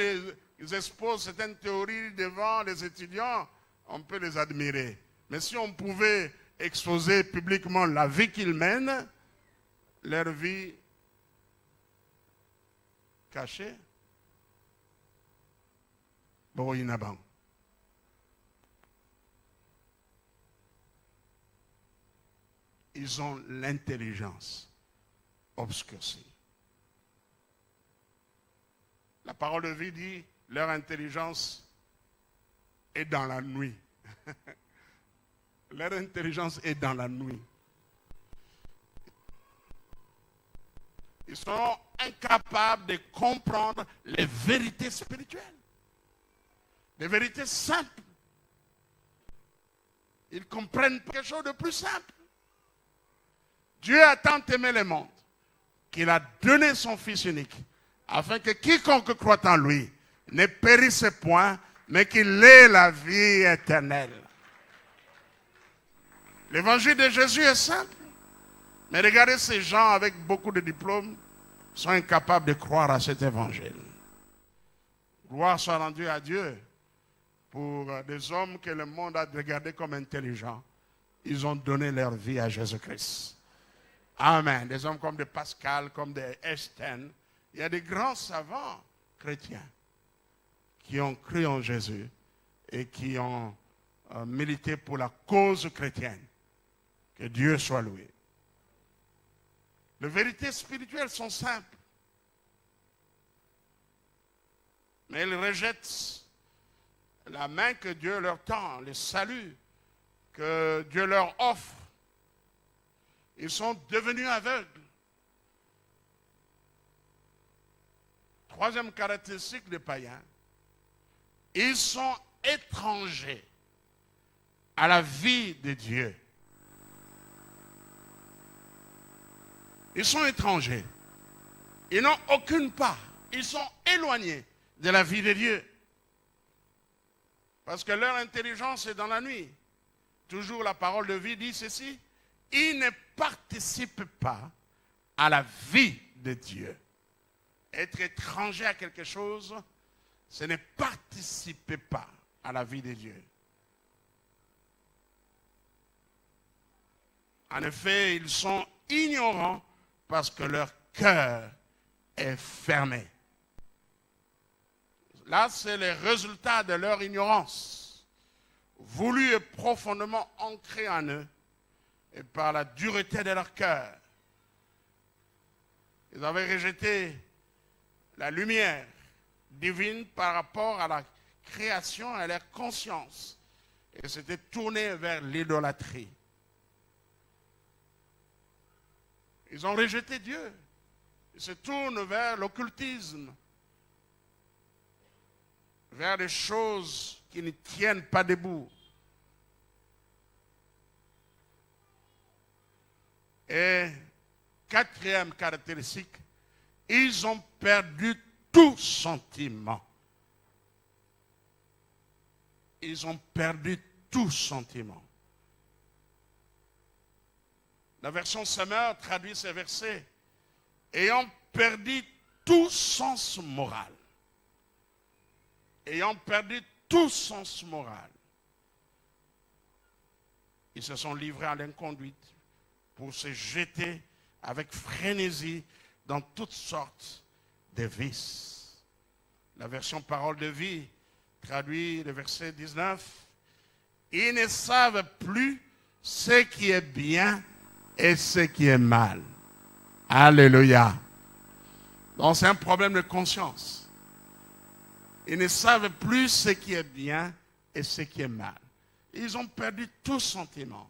ils exposent certaines théories devant les étudiants, on peut les admirer. Mais si on pouvait exposer publiquement la vie qu'ils mènent, leur vie cachée, bon, il y en a bon. Ils ont l'intelligence obscurcie. La parole de vie dit, leur intelligence est dans la nuit. Leur intelligence est dans la nuit. Ils sont incapables de comprendre les vérités spirituelles. Les vérités simples. Ils comprennent quelque chose de plus simple. Dieu a tant aimé le monde qu'il a donné son Fils unique afin que quiconque croit en lui ne périsse point, mais qu'il ait la vie éternelle. L'évangile de Jésus est simple, mais regardez ces gens avec beaucoup de diplômes sont incapables de croire à cet évangile. Gloire soit rendue à Dieu pour des hommes que le monde a regardés comme intelligents. Ils ont donné leur vie à Jésus-Christ. Amen. Des hommes comme de Pascal, comme de Einstein. Il y a des grands savants chrétiens qui ont cru en Jésus et qui ont milité pour la cause chrétienne. Que Dieu soit loué. Les vérités spirituelles sont simples. Mais ils rejettent la main que Dieu leur tend, le salut que Dieu leur offre. Ils sont devenus aveugles. troisième caractéristique des païens, ils sont étrangers à la vie de Dieu. Ils sont étrangers. Ils n'ont aucune part. Ils sont éloignés de la vie de Dieu. Parce que leur intelligence est dans la nuit. Toujours la parole de vie dit ceci. Ils ne participent pas à la vie de Dieu. Être étranger à quelque chose, ce n'est participer pas à la vie de Dieu. En effet, ils sont ignorants parce que leur cœur est fermé. Là, c'est le résultat de leur ignorance, voulue et profondément ancrée en eux, et par la dureté de leur cœur. Ils avaient rejeté la lumière divine par rapport à la création et à leur conscience, et s'étaient tournés vers l'idolâtrie. Ils ont rejeté Dieu. Ils se tournent vers l'occultisme, vers des choses qui ne tiennent pas debout. Et quatrième caractéristique, ils ont perdu tout sentiment. Ils ont perdu tout sentiment. La version Semeur traduit ces versets. Ayant perdu tout sens moral. Ayant perdu tout sens moral. Ils se sont livrés à l'inconduite pour se jeter avec frénésie dans toutes sortes de vices. La version Parole de vie traduit le verset 19. Ils ne savent plus ce qui est bien et ce qui est mal. Alléluia. Donc c'est un problème de conscience. Ils ne savent plus ce qui est bien et ce qui est mal. Ils ont perdu tout sentiment.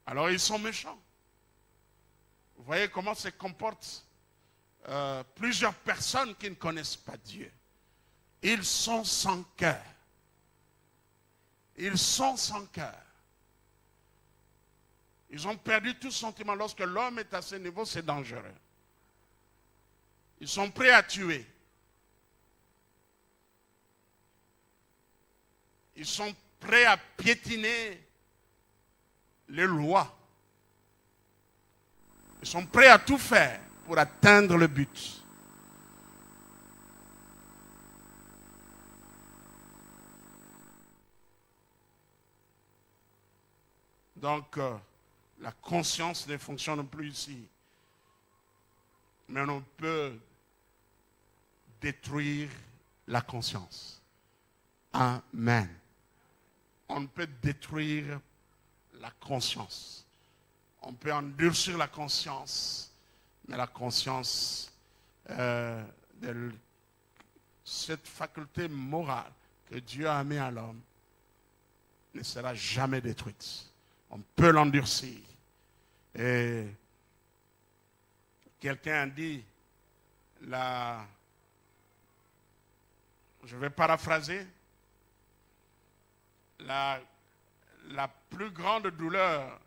Alors ils sont méchants. Vous voyez comment se comportent plusieurs personnes qui ne connaissent pas Dieu. Ils sont sans cœur. Ils sont sans cœur. Ils ont perdu tout sentiment. Lorsque l'homme est à ce niveau, c'est dangereux. Ils sont prêts à tuer. Ils sont prêts à piétiner les lois. Ils sont prêts à tout faire pour atteindre le but. Donc, la conscience ne fonctionne plus ici. Mais on peut détruire la conscience. Amen. On peut détruire la conscience. On peut endurcir la conscience. Mais la conscience, cette faculté morale que Dieu a mis à l'homme, ne sera jamais détruite. On peut l'endurcir. Et quelqu'un a dit, je vais paraphraser, la plus grande douleur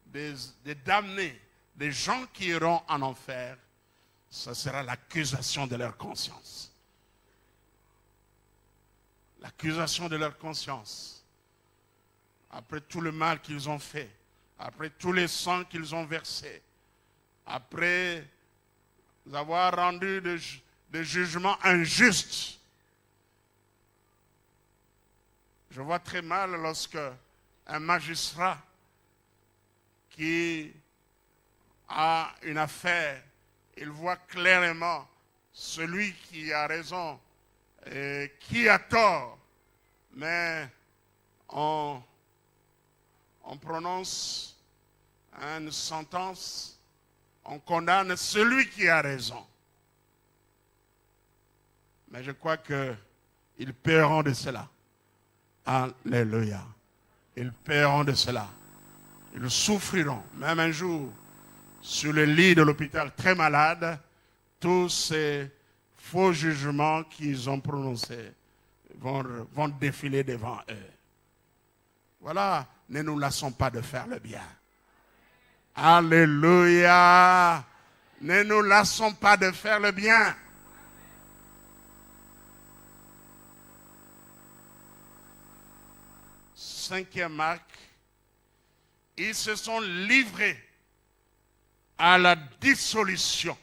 des damnés, des gens qui iront en enfer, ce sera l'accusation de leur conscience. L'accusation de leur conscience. Après tout le mal qu'ils ont fait, après tous les sangs qu'ils ont versés, après avoir rendu des jugements injustes. Je vois très mal lorsque un magistrat qui a une affaire, il voit clairement celui qui a raison et qui a tort, mais on prononce une sentence, on condamne celui qui a raison. Mais je crois qu'ils paieront de cela. Alléluia. Ils paieront de cela. Ils souffriront. Même un jour, sur le lit de l'hôpital très malade, tous ces faux jugements qu'ils ont prononcés vont défiler devant eux. Voilà, ne nous lassons pas de faire le bien. Alléluia! Ne nous lassons pas de faire le bien. Cinquième marque, ils se sont livrés à la dissolution.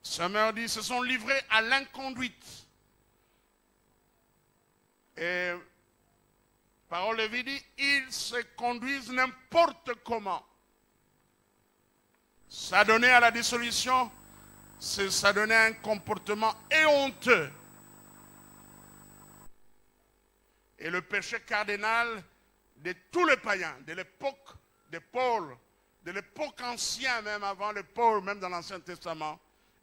Sommer dit, ils se sont livrés à l'inconduite. Et parole de vie dit, ils se conduisent n'importe comment. S'adonner à la dissolution, c'est s'adonner à un comportement éhonteux. Et le péché cardinal de tous les païens, de l'époque de Paul, de l'époque ancienne même, avant le Paul, même dans l'Ancien Testament,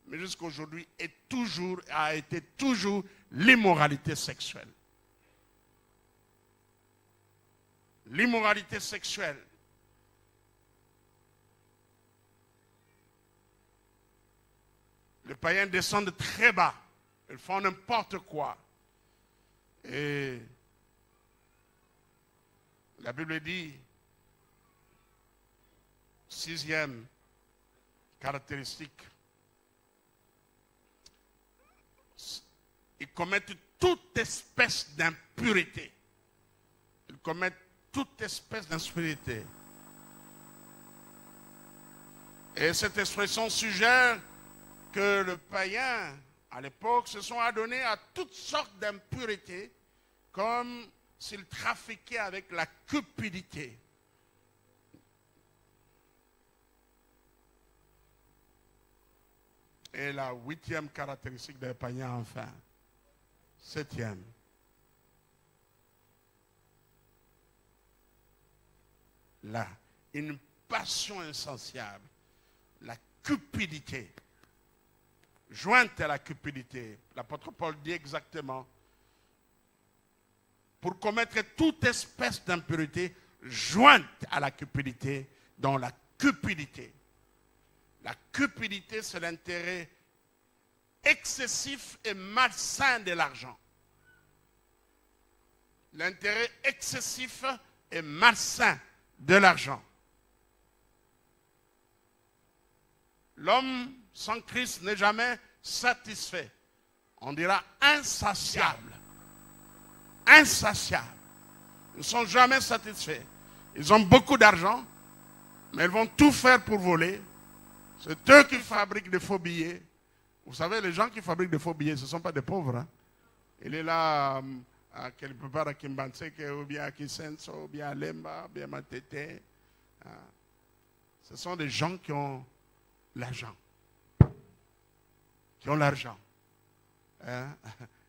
mais jusqu'à aujourd'hui, a été toujours l'immoralité sexuelle. L'immoralité sexuelle. Les païens descendent très bas. Ils font n'importe quoi. Et la Bible dit, sixième caractéristique, ils commettent toute espèce d'impureté. Ils commettent toute espèce d'impureté. Et cette expression suggère que le païen, à l'époque, se sont adonnés à toutes sortes d'impuretés, comme s'ils trafiquaient avec la cupidité. Et la huitième caractéristique des païens, enfin, septième. Là, une passion insatiable, la cupidité. Jointe à la cupidité, l'apôtre Paul dit exactement, pour commettre toute espèce d'impureté, jointe à la cupidité, dont la cupidité. La cupidité, c'est l'intérêt excessif et malsain de l'argent. L'intérêt excessif et malsain de l'argent. L'homme sans Christ n'est jamais satisfait. On dira insatiable. Insatiable. Ils ne sont jamais satisfaits. Ils ont beaucoup d'argent, mais ils vont tout faire pour voler. C'est eux qui fabriquent des faux billets. Vous savez, les gens qui fabriquent des faux billets, ce ne sont pas des pauvres. Hein? Il est là à quelque part à Kimbanseke, ou bien à Kisenso, ou bien à Lemba, ou bien à Matete. Ce sont des gens qui ont l'argent. Qui ont l'argent. Hein?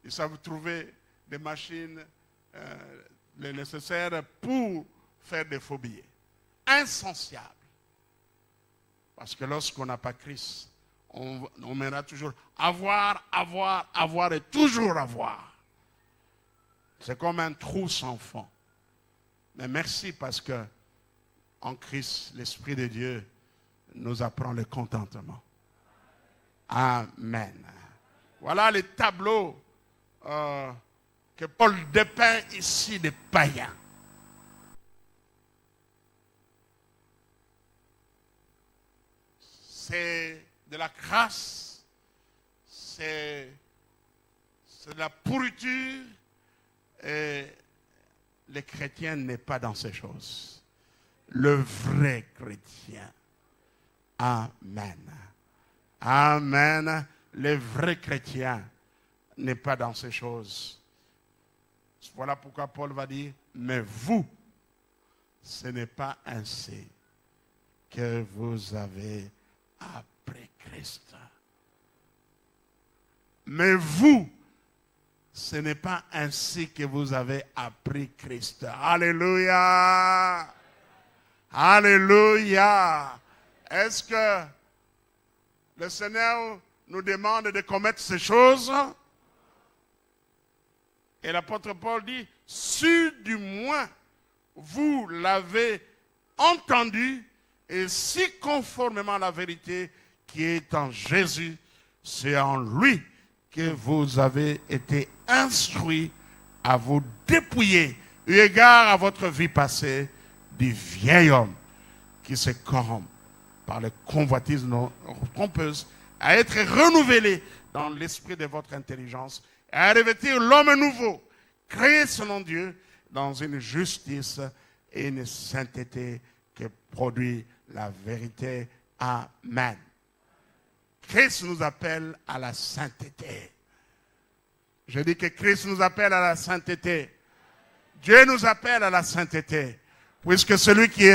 Ils savent trouver des machines les nécessaires pour faire des faux billets. Insensable. Parce que lorsqu'on n'a pas Christ, on mènera toujours avoir, avoir, avoir et toujours avoir. C'est comme un trou sans fond. Mais merci parce que en Christ, l'Esprit de Dieu nous apprend le contentement. Amen. Voilà les tableaux que Paul dépeint ici des païens. C'est de la grâce, c'est de la pourriture, et le chrétien n'est pas dans ces choses. Le vrai chrétien. Amen. Amen. Le vrai chrétien n'est pas dans ces choses. Voilà pourquoi Paul va dire, mais vous, ce n'est pas ainsi que vous avez appris Christ. Mais vous, ce n'est pas ainsi que vous avez appris Christ. Alléluia. Alléluia. Est-ce que le Seigneur nous demande de commettre ces choses? Et l'apôtre Paul dit, si du moins vous l'avez entendu Et si conformément à la vérité qui est en Jésus, c'est en lui que vous avez été instruits à vous dépouiller, eu égard à votre vie passée, du vieil homme qui se corrompt par les convoitises trompeuses, à être renouvelé dans l'esprit de votre intelligence, et à revêtir l'homme nouveau, créé selon Dieu, dans une justice et une sainteté qui produit la vérité. Amen. Christ nous appelle à la sainteté. Je dis que Christ nous appelle à la sainteté. Dieu nous appelle à la sainteté. Puisque celui qui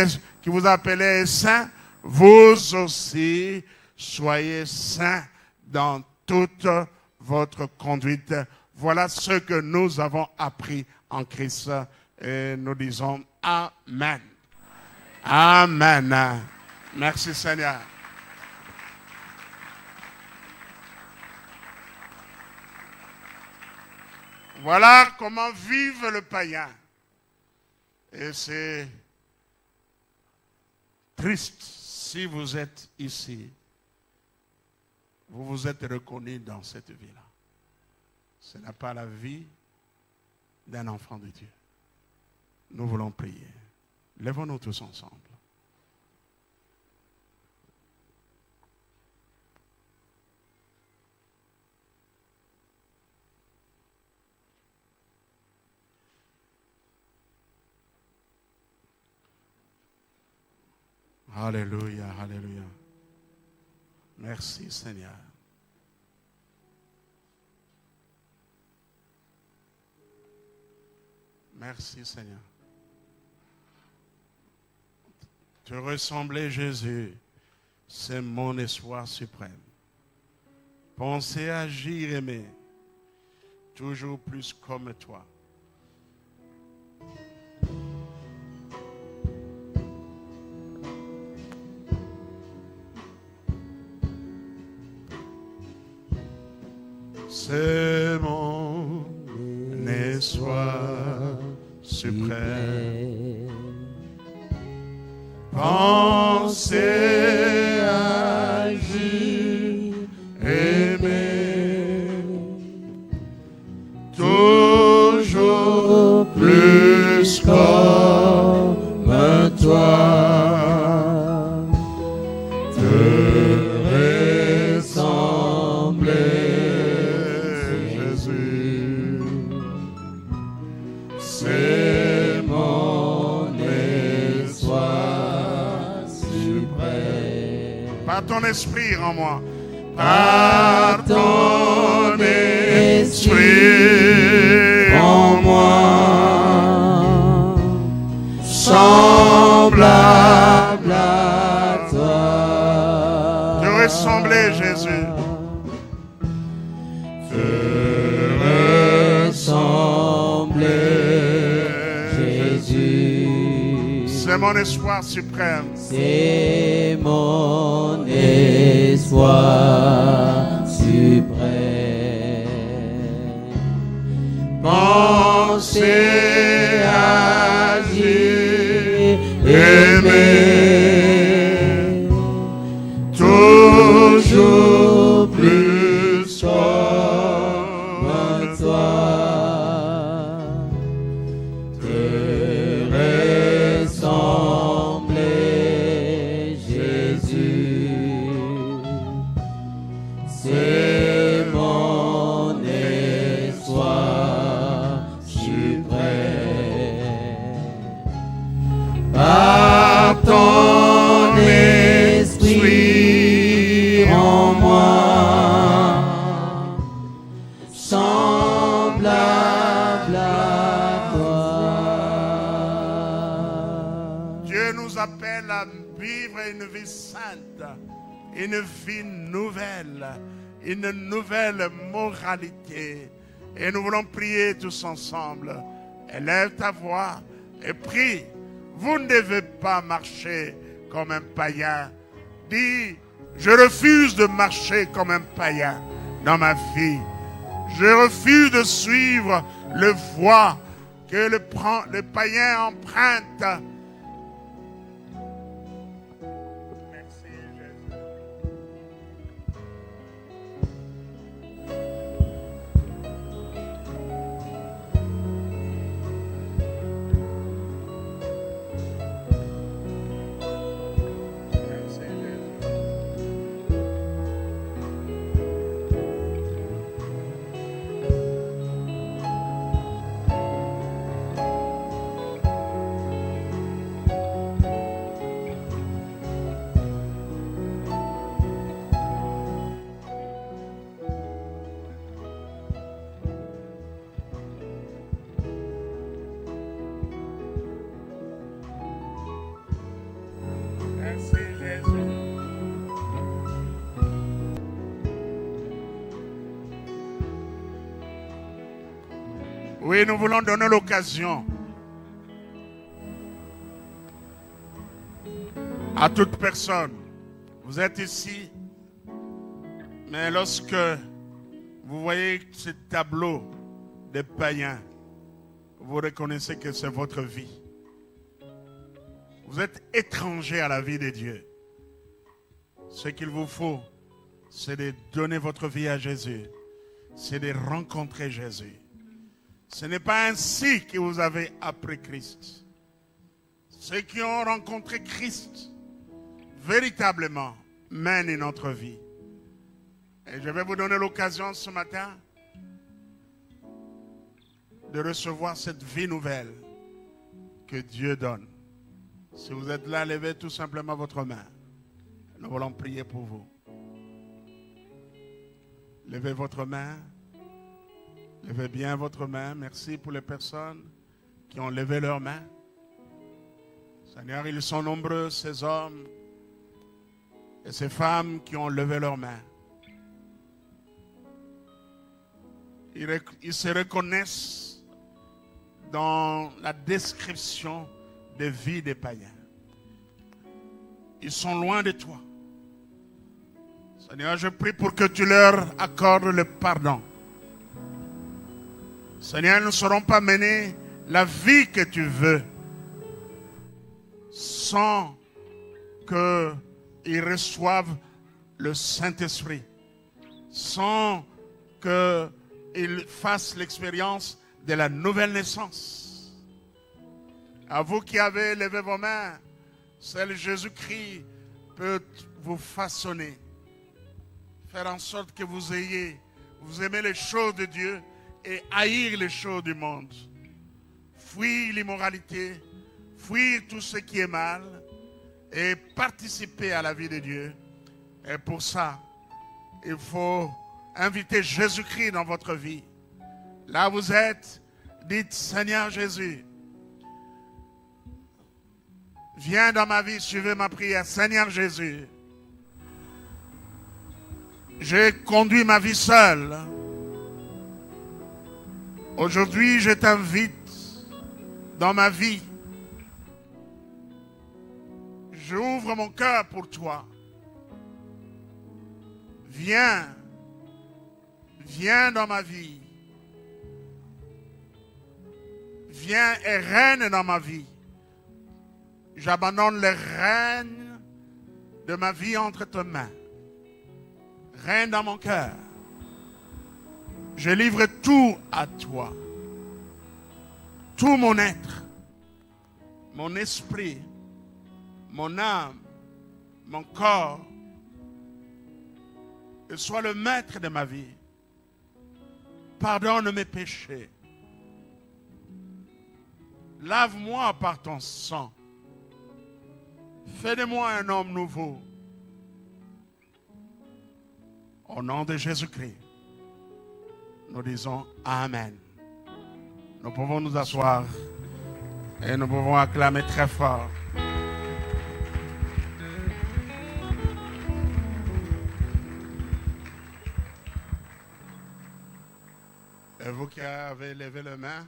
vous a appelé est saint, vous aussi soyez saints dans toute votre conduite. Voilà ce que nous avons appris en Christ. Et nous disons Amen. Amen. Merci Seigneur. Voilà comment vive le païen. Et c'est triste si vous êtes ici. Vous vous êtes reconnu dans cette vie-là. Ce n'est pas la vie d'un enfant de Dieu. Nous voulons prier. Lèvons-nous tous ensemble. Alléluia, alléluia. Merci Seigneur. Merci Seigneur. Te ressembler Jésus, c'est mon espoir suprême. Penser, agir, aimer, toujours plus comme toi. C'est mon espoir suprême. Penser, agir, aimer, toujours plus comme toi. Par ton esprit en moi. Par ton esprit en moi. Semblable à toi. Te ressembler, Jésus. Te ressembler, Jésus. C'est mon espoir suprême. C'est mon espoir suprême. Penser, agir, aimer, toujours plus comme toi. Par ton esprit en moi, semblable à toi. Dieu nous appelle à vivre une vie sainte, une vie nouvelle, une nouvelle moralité. Et nous voulons prier tous ensemble. Élève ta voix et prie. Vous ne devez pas marcher comme un païen. Dis, je refuse de marcher comme un païen dans ma vie. Je refuse de suivre le voie que le païen emprunte. Oui, nous voulons donner l'occasion à toute personne. Vous êtes ici, mais lorsque vous voyez ce tableau des païens, vous reconnaissez que c'est votre vie. Vous êtes étranger à la vie de Dieu. Ce qu'il vous faut, c'est de donner votre vie à Jésus. C'est de rencontrer Jésus. Ce n'est pas ainsi que vous avez appris Christ. Ceux qui ont rencontré Christ, véritablement, mènent notre vie. Et je vais vous donner l'occasion ce matin de recevoir cette vie nouvelle que Dieu donne. Si vous êtes là, levez tout simplement votre main. Nous voulons prier pour vous. Levez votre main. Levez bien votre main. Merci pour les personnes qui ont levé leurs mains. Seigneur, ils sont nombreux, ces hommes et ces femmes qui ont levé leurs mains. Ils se reconnaissent dans la description des vies des païens. Ils sont loin de toi. Seigneur, je prie pour que tu leur accordes le pardon. Seigneur, ils ne seront pas menés la vie que tu veux sans qu'ils reçoivent le Saint-Esprit, sans qu'ils fassent l'expérience de la nouvelle naissance. À vous qui avez levé vos mains, seul Jésus-Christ peut vous façonner, faire en sorte que vous aimez les choses de Dieu et haïr les choses du monde. Fuir l'immoralité, fuir tout ce qui est mal et participer à la vie de Dieu. Et pour ça, il faut inviter Jésus-Christ dans votre vie. Là vous êtes, dites Seigneur Jésus, viens dans ma vie, suivez ma prière. Seigneur Jésus, j'ai conduit ma vie seule. Aujourd'hui, je t'invite dans ma vie. J'ouvre mon cœur pour toi. Viens dans ma vie. Viens et règne dans ma vie. J'abandonne le règne de ma vie entre tes mains. Règne dans mon cœur. Je livre tout à toi. Tout mon être, mon esprit, mon âme, mon corps, et sois le maître de ma vie. Pardonne mes péchés. Lave-moi par ton sang. Fais de moi un homme nouveau. Au nom de Jésus-Christ, nous disons Amen. Nous pouvons nous asseoir et nous pouvons acclamer très fort. Et vous qui avez levé la main,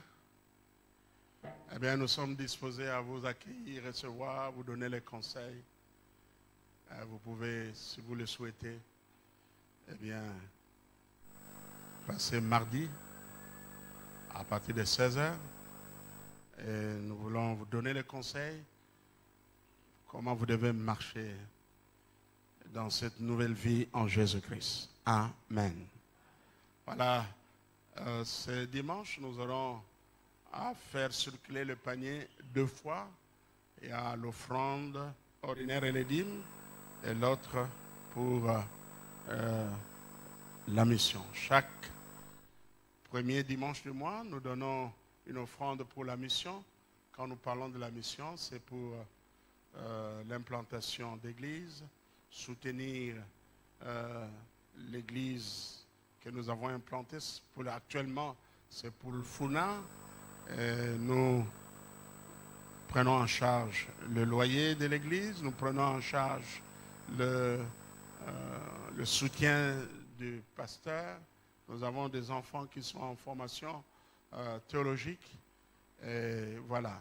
eh bien, nous sommes disposés à vous accueillir, recevoir, vous donner les conseils. Vous pouvez, si vous le souhaitez, eh bien, passer mardi à partir de 16h. Et nous voulons vous donner les conseils, comment vous devez marcher dans cette nouvelle vie en Jésus-Christ. Amen. Voilà, ce dimanche, nous aurons à faire circuler le panier 2 fois. Il y a l'offrande ordinaire et les dîmes, et l'autre pour la mission. Chaque premier dimanche du mois, nous donnons une offrande pour la mission. Quand nous parlons de la mission, c'est pour l'implantation d'églises, soutenir l'église que nous avons implantée. Actuellement, c'est pour le Funa. Nous prenons en charge le loyer de l'église, nous prenons en charge le soutien du pasteur. Nous avons des enfants qui sont en formation théologique. Et voilà.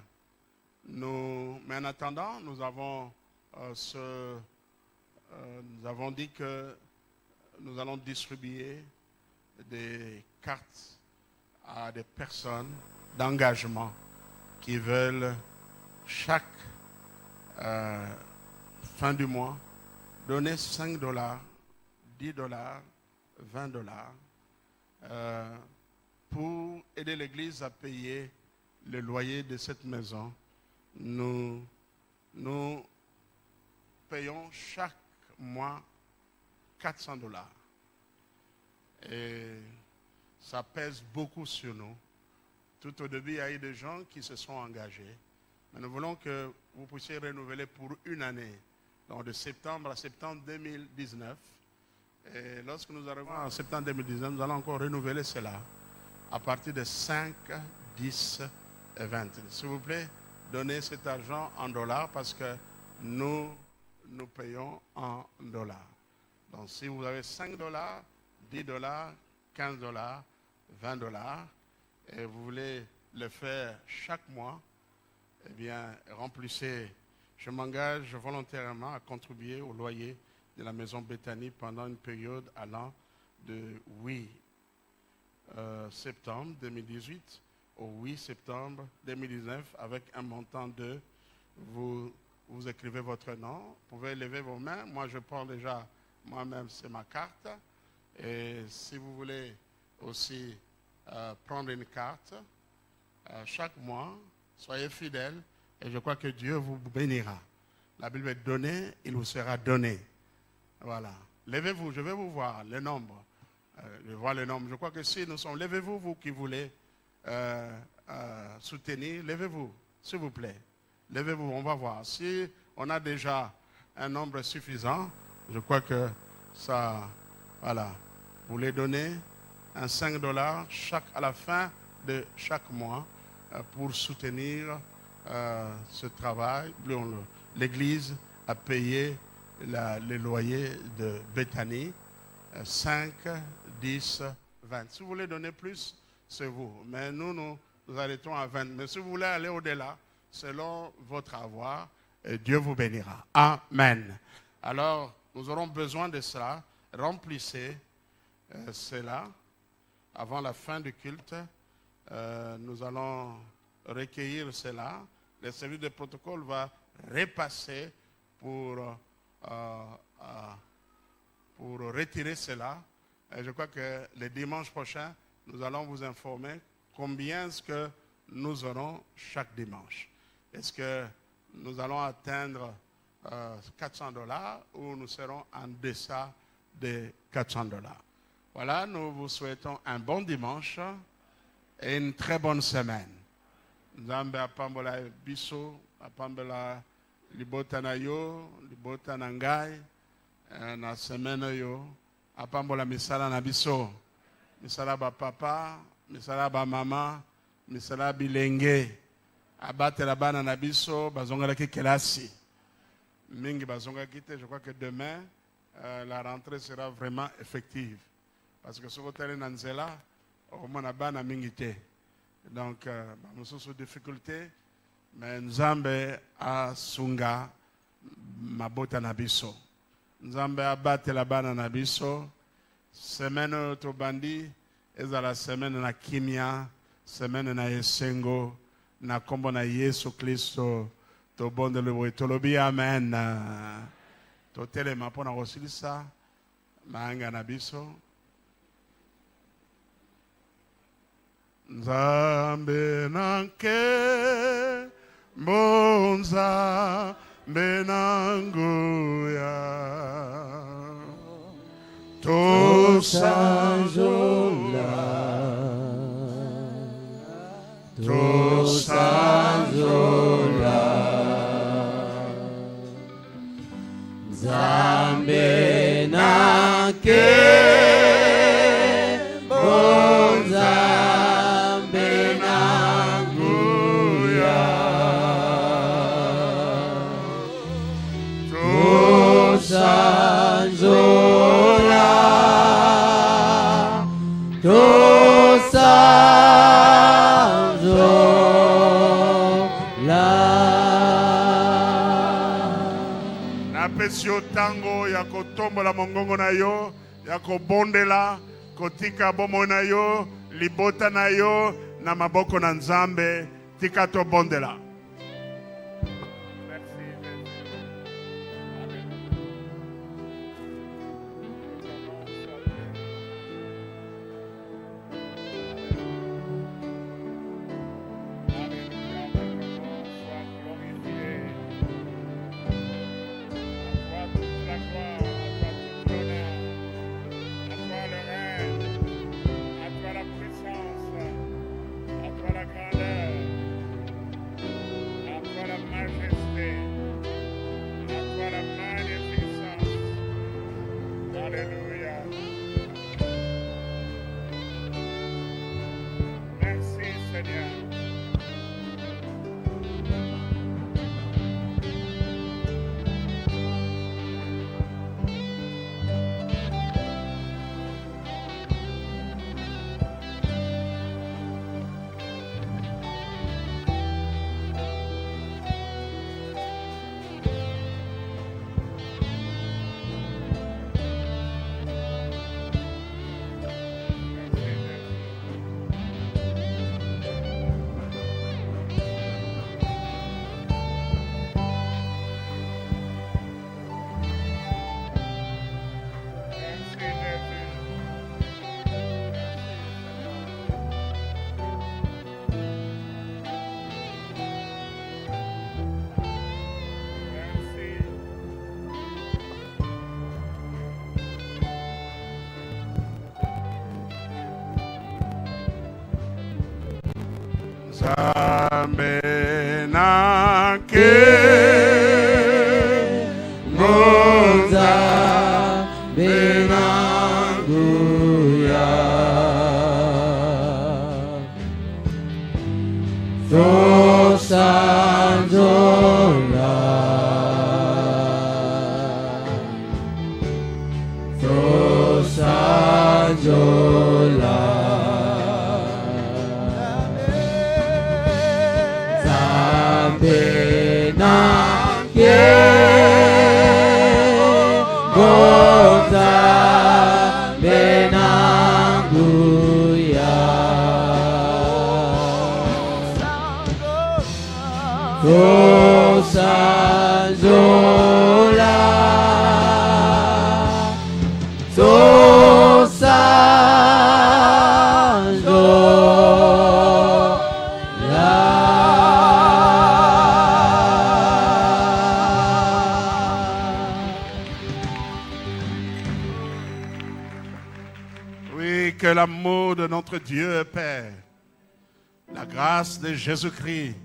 Mais en attendant, nous avons dit que nous allons distribuer des cartes à des personnes d'engagement qui veulent chaque fin du mois donner 5 $, 10 $, 20 $, pour aider l'Église à payer le loyer de cette maison. Nous payons chaque mois 400 $. Et ça pèse beaucoup sur nous. Tout au début, il y a eu des gens qui se sont engagés. Mais nous voulons que vous puissiez renouveler pour une année. Donc de septembre à septembre 2019. Et lorsque nous arrivons en septembre 2019, nous allons encore renouveler cela à partir de 5, 10 et 20. S'il vous plaît, donnez cet argent en dollars parce que nous payons en dollars. Donc si vous avez 5 $, 10 $, 15 $, 20 $, et vous voulez le faire chaque mois, eh bien, remplissez. Je m'engage volontairement à contribuer au loyer de la maison Béthanie pendant une période allant de 8 septembre 2018 au 8 septembre 2019 avec un montant de, vous écrivez votre nom, vous pouvez lever vos mains. Moi, je prends déjà, moi-même, c'est ma carte. Et si vous voulez aussi prendre une carte chaque mois, soyez fidèles et je crois que Dieu vous bénira. La Bible est donnée, il vous sera donné. Voilà. Levez-vous, je vais vous voir le nombre. Je vois le nombre. Je crois que si nous sommes, levez-vous, vous qui voulez soutenir, levez-vous, s'il vous plaît. Levez-vous, on va voir. Si on a déjà un nombre suffisant, je crois que ça, voilà. Vous les donnez un 5 $ à la fin de chaque mois pour soutenir ce travail. L'Église a payé le loyer de Béthanie, 5, 10, 20. Si vous voulez donner plus, c'est vous. Mais nous arrêtons à 20. Mais si vous voulez aller au-delà, selon votre avoir, Dieu vous bénira. Amen. Alors, nous aurons besoin de cela. Remplissez cela avant la fin du culte. Nous allons recueillir cela. Le service de protocole va repasser pour retirer cela. Et je crois que le dimanche prochain, nous allons vous informer combien est-ce que nous aurons chaque dimanche. Est-ce que nous allons atteindre 400 $ ou nous serons en deçà de 400 $. Voilà, nous vous souhaitons un bon dimanche et une très bonne semaine. Nzambe apambola biso, apambola libota na yo, libota na ngai, na semaine yo, apambola misala na biso, misala ba papa, misala ba mama, misala bilenge, abatela bana na biso, bazongala ki kelasi. Mingi bazonga kite, je crois que demain, la rentrée sera vraiment effective. Parce que ce que tu as nzela, au moins bana mingi te. Donc, nous sommes sous difficulté, mais Nzambe a sunga mabota nabiso. Nzambe a battu la bana nabiso. Semaine to bandi, eza la semaine na kimia, semaine na esengo, na kombo na Yesu Kristo, to bonde le tolobi amen. To telema pona rosilisa, maanga nabiso. Nzambe nanke monza benanguya to sanjola Nzambe nanke monza Sanzola, kotombola mongongo na yo, ya kobondela, kotika bomo na yo, libota na yo, na maboko na Nzambe, tika to bondela. Nzambe nake Nzambe nanguya Tosanzola Tosanzola Oui, que l'amour de notre Dieu et Père, la grâce de Jésus-Christ,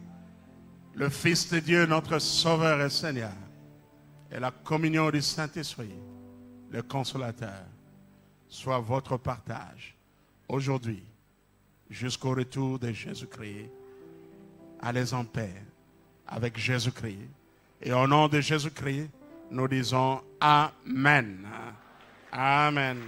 le Fils de Dieu, notre Sauveur et Seigneur, et la communion du Saint-Esprit, le Consolateur, soit votre partage aujourd'hui jusqu'au retour de Jésus-Christ. Allez en paix avec Jésus-Christ. Et au nom de Jésus-Christ, nous disons Amen. Amen.